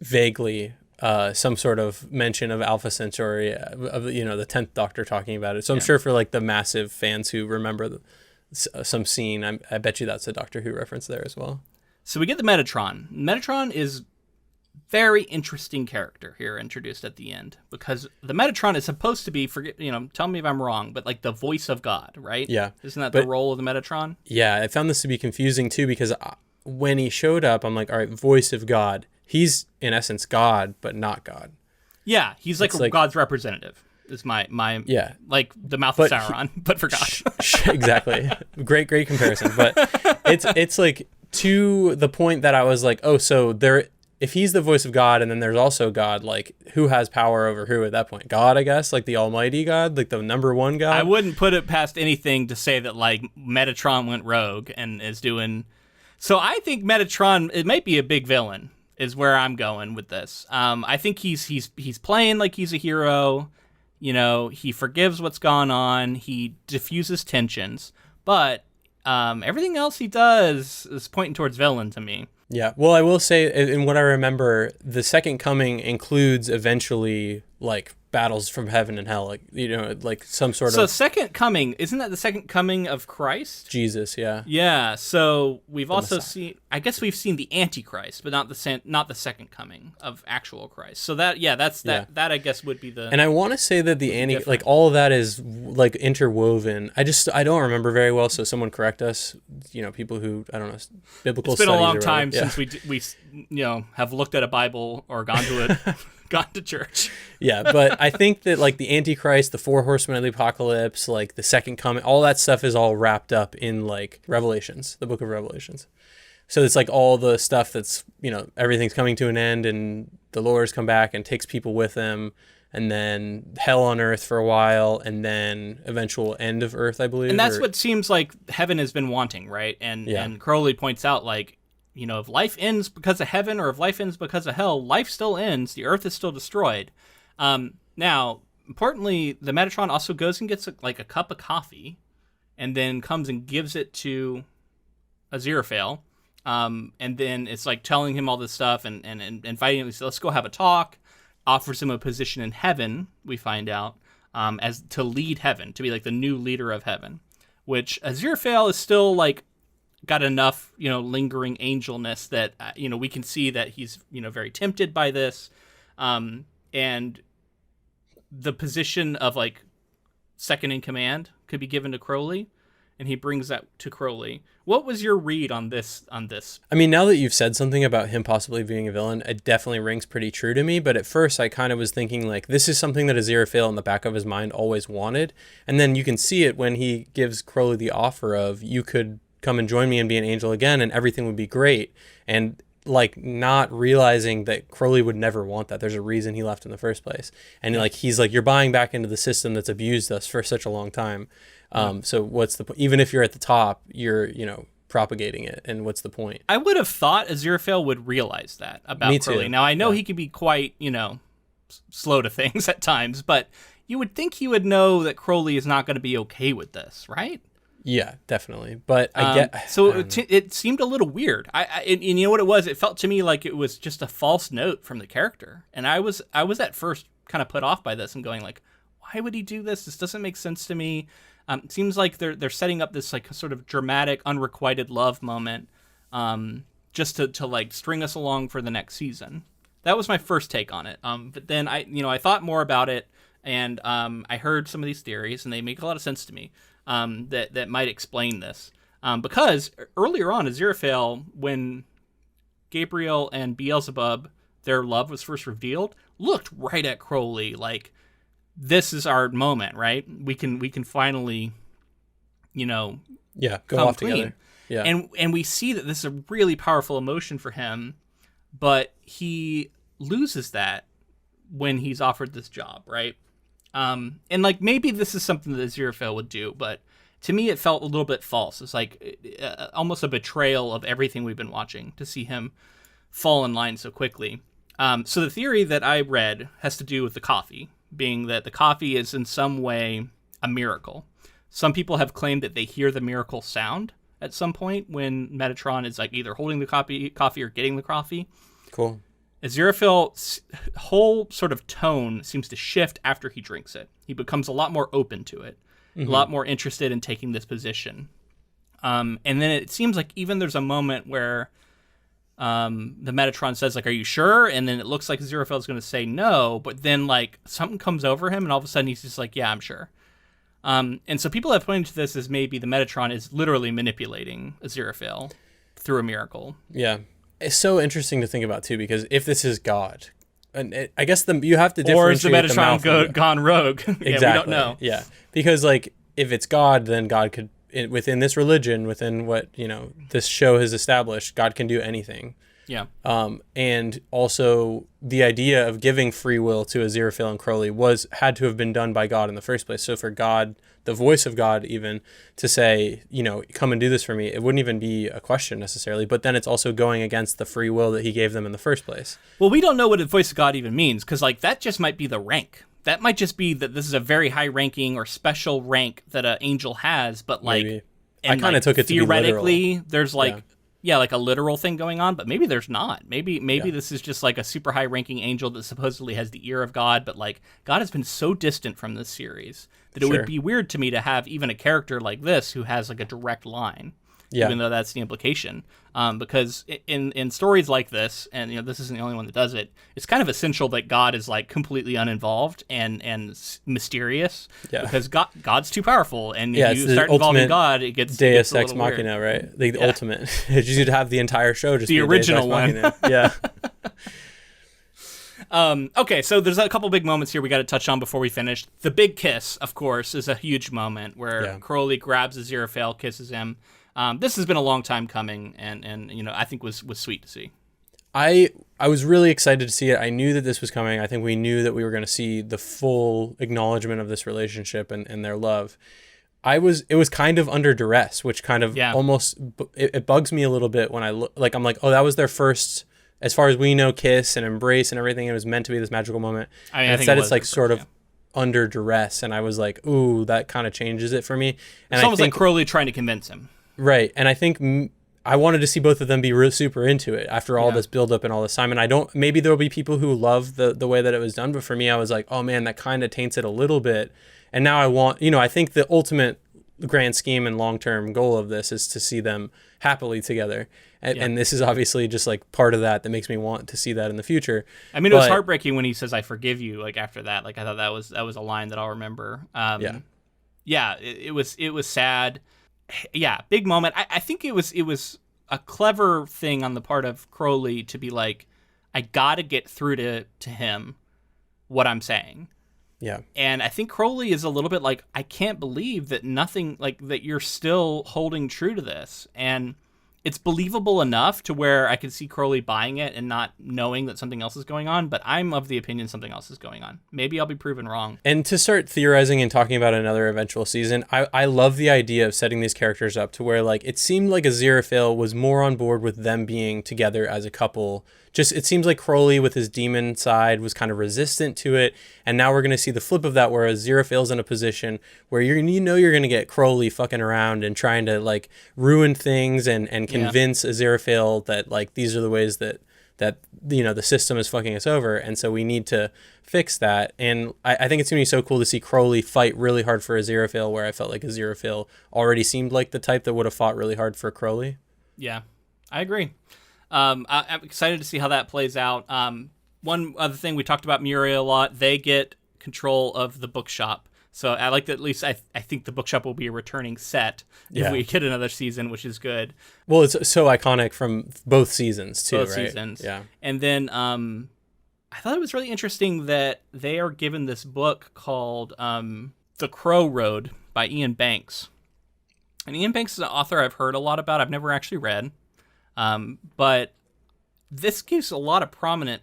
vaguely some sort of mention of Alpha Centauri, of the 10th Doctor talking about it. So I'm sure for like the massive fans who remember some scene, I bet you that's a Doctor Who reference there as well. So we get the Metatron. Metatron is very interesting character here introduced at the end, because the Metatron is supposed to be, tell me if I'm wrong, but like the voice of God, right? Yeah. Isn't that the role of the Metatron? Yeah, I found this to be confusing too, because when he showed up, I'm like, all right, voice of God. He's in essence God, but not God. Yeah, he's like God's representative. Is my like the mouth of Sauron, but for God. Exactly. Great comparison. But it's like to the point that I was like, oh, so if he's the voice of God, and then there's also God, like who has power over who at that point? God, I guess, like the Almighty God, like the number one God. I wouldn't put it past anything to say that like Metatron went rogue and is doing. So I think Metatron, it might be a big villain, is where I'm going with this. I think he's playing like he's a hero. He forgives what's gone on. He diffuses tensions, but everything else he does is pointing towards villain to me. Yeah. Well, I will say, in what I remember, the second coming includes eventually like battles from heaven and hell, like some sort of. So second coming, isn't that the second coming of Christ? Jesus, yeah. Yeah. So we've also seen. I guess we've seen the Antichrist, but not the second coming of actual Christ. So that that I guess would be the. And I want to say that the like all of that is like interwoven. I don't remember very well, so someone correct us. People who I don't know biblical. It's been a long time since we have looked at a Bible or gone to it. Gone to church. Yeah, but I think that like the Antichrist, the four horsemen of the apocalypse, like the second coming, all that stuff is all wrapped up in like Revelations, the book of Revelations. So it's like all the stuff that's, everything's coming to an end, and the Lord's come back and takes people with him, and then hell on earth for a while, and then eventual end of earth, I believe. And that's what seems like heaven has been wanting, right? And Crowley points out like, if life ends because of heaven or if life ends because of hell, life still ends. The earth is still destroyed. Now, importantly, the Metatron also goes and gets a cup of coffee, and then comes and gives it to Aziraphale. And then it's like telling him all this stuff and inviting him. Let's go have a talk. Offers him a position in heaven, we find out, as to lead heaven, to be like the new leader of heaven. Which Aziraphale is still like got enough, lingering angelness that, we can see that he's, very tempted by this. And the position of like second in command could be given to Crowley, and he brings that to Crowley. What was your read on this? I mean, now that you've said something about him possibly being a villain, it definitely rings pretty true to me. But at first I kind of was thinking like, this is something that Aziraphale in the back of his mind always wanted. And then you can see it when he gives Crowley the offer of, you could come and join me and be an angel again, and everything would be great. And like not realizing that Crowley would never want that. There's a reason he left in the first place. And like, he's like, you're buying back into the system that's abused us for such a long time. So what's the point? Even if you're at the top, you're, propagating it. And what's the point? I would have thought Aziraphale would realize that about Me Crowley. too. Now I know he can be quite, slow to things at times, but you would think he would know that Crowley is not going to be okay with this, right? Yeah, definitely. But it seemed a little weird. And you know what it was? It felt to me like it was just a false note from the character. And I was at first kind of put off by this and going like, why would he do this? This doesn't make sense to me. It seems like they're setting up this like sort of dramatic, unrequited love moment, just to like string us along for the next season. That was my first take on it. But then I thought more about it, and I heard some of these theories, and they make a lot of sense to me. That might explain this. Because earlier on, Aziraphale, when Gabriel and Beelzebub, their love was first revealed, looked right at Crowley like, this is our moment, right? We can finally, go come off clean. together. Yeah. And we see that this is a really powerful emotion for him, but he loses that when he's offered this job, right? And like maybe this is something that Aziraphale would do, but to me it felt a little bit false. It's like almost a betrayal of everything we've been watching to see him fall in line so quickly. So the theory that I read has to do with the coffee, being that the coffee is in some way a miracle. Some people have claimed that they hear the miracle sound at some point when Metatron is like either holding the coffee or getting the coffee. Cool. Aziraphale's whole sort of tone seems to shift after he drinks it. He becomes a lot more open to it, a lot more interested in taking this position. And then it seems like even there's a moment where the Metatron says, like, are you sure? And then it looks like Aziraphale is going to say no, but then like something comes over him and all of a sudden he's just like, yeah, I'm sure. And so people have pointed to this as maybe the Metatron is literally manipulating Aziraphale through a miracle. Yeah. It's so interesting to think about too, because if this is God, and I guess you have to differentiate. Or is the Metatron gone rogue? Yeah, exactly. We don't know. Yeah, because like if it's God, then God could, within this religion, within what this show has established, God can do anything. Yeah. And also the idea of giving free will to Aziraphale and Crowley had to have been done by God in the first place. So for God, the voice of God, even to say, come and do this for me, it wouldn't even be a question necessarily. But then it's also going against the free will that he gave them in the first place. Well, we don't know what the voice of God even means, because like that just might be the rank. That might just be that this is a very high ranking or special rank that an angel has. But like, maybe. I kind of took it to be theoretically, literal. there's like. Yeah, like a literal thing going on, but maybe there's not. Maybe this is just like a super high-ranking angel that supposedly has the ear of God, but like God has been so distant from this series that it would be weird to me to have even a character like this who has like a direct line, even though that's the implication. Because in stories like this, and this isn't the only one that does it, it's kind of essential that God is like completely uninvolved and mysterious, because God's too powerful, and if you start involving God, it gets Deus Ex Machina, right? The ultimate. You'd have the entire show just the be original one. Yeah. Okay, so there's a couple big moments here we got to touch on before we finish. The big kiss, of course, is a huge moment where Crowley grabs Aziraphale, kisses him. This has been a long time coming, and I think was sweet to see. I was really excited to see it. I knew that this was coming. I think we knew that we were going to see the full acknowledgement of this relationship and their love. It was kind of under duress, which kind of almost it bugs me a little bit when I look. Like I'm like, oh, that was their first, as far as we know, kiss and embrace and everything. It was meant to be this magical moment. I think instead, it's like sort of under duress, and I was like, ooh, that kind of changes it for me. And it's almost like Crowley trying to convince him. Right, and I think I wanted to see both of them be super into it after all this build up and all this time. And maybe there'll be people who love the way that it was done, but for me, I was like, oh man, that kind of taints it a little bit. And now I want, I think the ultimate grand scheme and long-term goal of this is to see them happily together. And this is obviously just like part of that makes me want to see that in the future. I mean, it was heartbreaking when he says, I forgive you, like after that. Like I thought that was a line that I'll remember. It was sad. Yeah, big moment. I think it was a clever thing on the part of Crowley to be like, I gotta get through to him what I'm saying. Yeah. And I think Crowley is a little bit like, I can't believe that nothing, like that you're still holding true to this. And it's believable enough to where I can see Crowley buying it and not knowing that something else is going on, but I'm of the opinion something else is going on. Maybe I'll be proven wrong. And to start theorizing and talking about another eventual season, I love the idea of setting these characters up to where like it seemed like Aziraphale was more on board with them being together as a couple. Just it seems like Crowley with his demon side was kind of resistant to it, and now we're going to see the flip of that, where Aziraphale's in a position where you're going to get Crowley fucking around and trying to like ruin things and convince Aziraphale that like these are the ways that the system is fucking us over, and so we need to fix that. And I think it's going to be so cool to see Crowley fight really hard for Aziraphale, where I felt like Aziraphale already seemed like the type that would have fought really hard for Crowley. Yeah, I agree. I'm excited to see how that plays out. One other thing, we talked about Muriel a lot. They get control of the bookshop. So I like that. At least I think the bookshop will be a returning set if we get another season, which is good. Well, it's so iconic from both seasons too, both right? Seasons. Yeah. And then I thought it was really interesting that they are given this book called The Crow Road by Ian Banks. And Ian Banks is an author I've heard a lot about. I've never actually read. But this gives a lot of prominent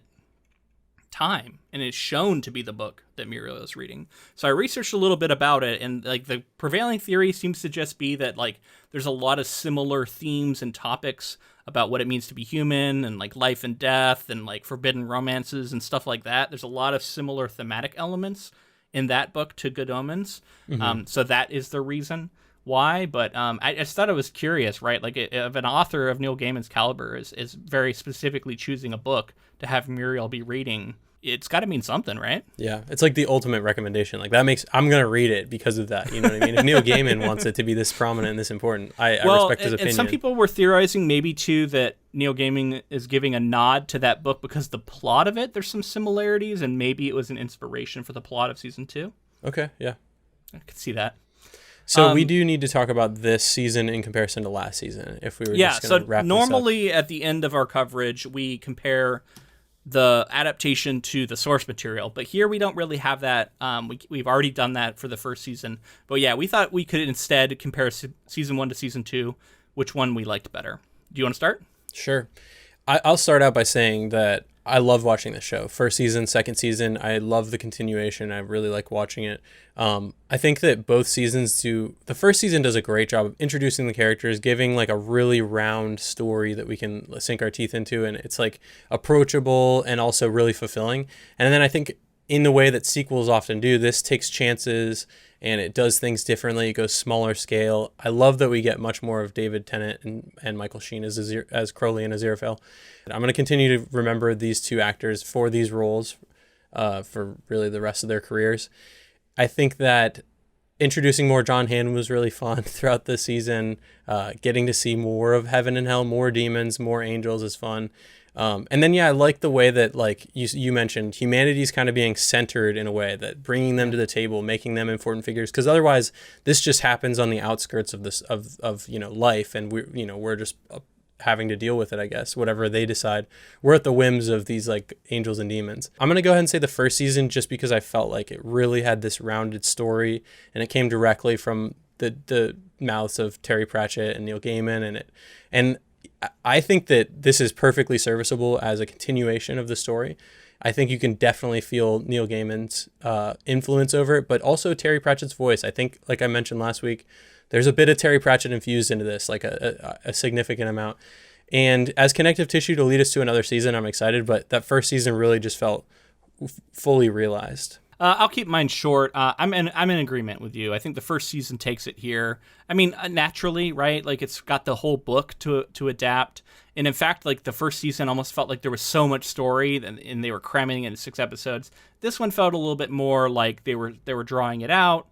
time and is shown to be the book that Muriel is reading. So I researched a little bit about it, and like the prevailing theory seems to just be that like there's a lot of similar themes and topics about what it means to be human and like life and death and like forbidden romances and stuff like that. There's a lot of similar thematic elements in that book to Good Omens. So that is the reason why, but I just thought it was curious, right? Like if an author of Neil Gaiman's caliber is very specifically choosing a book to have Muriel be reading, it's got to mean something, right? Yeah, it's like the ultimate recommendation. Like that makes I'm gonna read it because of that. You know what I mean? If Neil Gaiman wants it to be this prominent and this important, I respect his opinion. And some people were theorizing maybe too that Neil Gaiman is giving a nod to that book because the plot of it, there's some similarities, and maybe it was an inspiration for the plot of season 2. Okay, yeah, I could see that. So we do need to talk about this season in comparison to last season. If we were just going to wrap normally at the end of our coverage, we compare the adaptation to the source material, but here we don't really have that. We've already done that for the first season, but yeah, we thought we could instead compare season 1 to season 2, which one we liked better. Do you want to start? Sure. I'll start out by saying that I love watching this show. First season, second season, I love the continuation. I really like watching it. I think that both seasons do. The first season does a great job of introducing the characters, giving like a really round story that we can sink our teeth into, and it's like approachable and also really fulfilling. And then I think in the way that sequels often do, this takes chances and it does things differently. It goes smaller scale. I love that we get much more of David Tennant and Michael Sheen as Crowley and Aziraphale. I'm going to continue to remember these two actors for these roles for really the rest of their careers. I think that introducing more John Hamm was really fun throughout the season. Getting to see more of heaven and hell, more demons, more angels is fun. And then, yeah, I like the way that, like you mentioned, humanity's kind of being centered in a way, that bringing them to the table, making them important figures, because otherwise this just happens on the outskirts of this of life, and we're just having to deal with it, I guess, whatever they decide. We're at the whims of these like angels and demons. I'm going to go ahead and say the first season, just because I felt like it really had this rounded story and it came directly from the mouths of Terry Pratchett and Neil Gaiman, and I think that this is perfectly serviceable as a continuation of the story. I think you can definitely feel Neil Gaiman's influence over it, but also Terry Pratchett's voice. I think, like I mentioned last week, there's a bit of Terry Pratchett infused into this, like a significant amount. And as connective tissue to lead us to another season, I'm excited, but that first season really just felt fully realized. I'll keep mine short. I'm in agreement with you. I think the first season takes it here. I mean, naturally, right? Like it's got the whole book to adapt. And in fact, like the first season almost felt like there was so much story and they were cramming it in 6 episodes. This one felt a little bit more like they were drawing it out.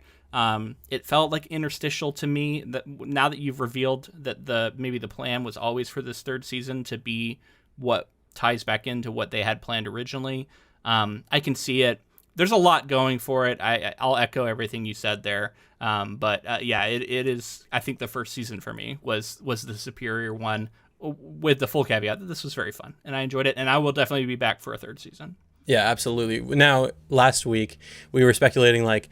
It felt like interstitial to me. That now that you've revealed that maybe the plan was always for this third season to be what ties back into what they had planned originally. I can see it. There's a lot going for it. I'll echo everything you said there. But yeah, it is. I think the first season for me was the superior one, with the full caveat that this was very fun and I enjoyed it, and I will definitely be back for a third season. Yeah, absolutely. Now, last week we were speculating, like,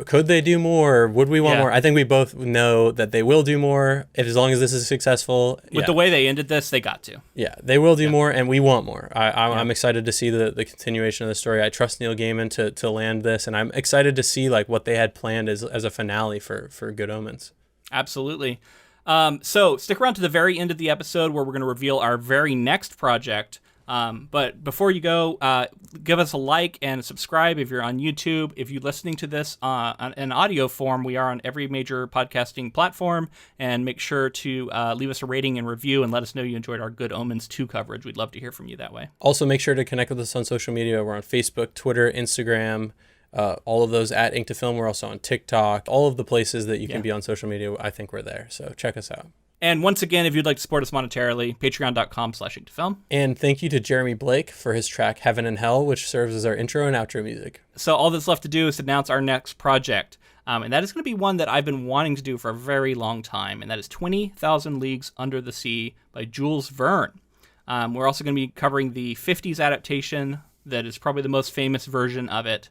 could they do more? Would we want more? I think we both know that they will do more as long as this is successful. With the way they ended this, they got to. Yeah, they will do more, and we want more. I'm excited to see the continuation of the story. I trust Neil Gaiman to land this, and I'm excited to see like what they had planned as a finale for Good Omens. Absolutely. So stick around to the very end of the episode where we're going to reveal our very next project. But before you go, give us a like and subscribe if you're on YouTube. If you're listening to this in audio form, we are on every major podcasting platform. And make sure to leave us a rating and review and let us know you enjoyed our Good Omens 2 coverage. We'd love to hear from you that way. Also, make sure to connect with us on social media. We're on Facebook, Twitter, Instagram, all of those at Ink to Film. We're also on TikTok. All of the places that you can be on social media, I think we're there. So check us out. And once again, if you'd like to support us monetarily, patreon.com/Ink2Film. And thank you to Jeremy Blake for his track Heaven and Hell, which serves as our intro and outro music. So all that's left to do is announce our next project. And that is going to be one that I've been wanting to do for a very long time. And that is 20,000 Leagues Under the Sea by Jules Verne. We're also going to be covering the 50s adaptation that is probably the most famous version of it.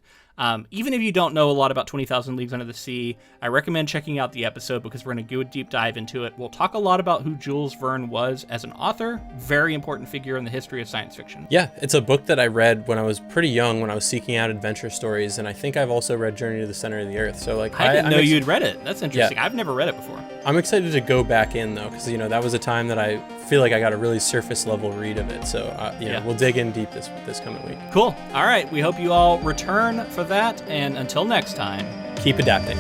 Even if you don't know a lot about 20,000 Leagues Under the Sea, I recommend checking out the episode because we're going to do a deep dive into it. We'll talk a lot about who Jules Verne was as an author, very important figure in the history of science fiction. Yeah, it's a book that I read when I was pretty young, when I was seeking out adventure stories, and I think I've also read Journey to the Center of the Earth. So like, I didn't know you'd read it. That's interesting. Yeah. I've never read it before. I'm excited to go back in though, because that was a time that I feel like I got a really surface level read of it. So we'll dig in deep this coming week. Cool. All right. We hope you all return for that, and until next time, keep adapting.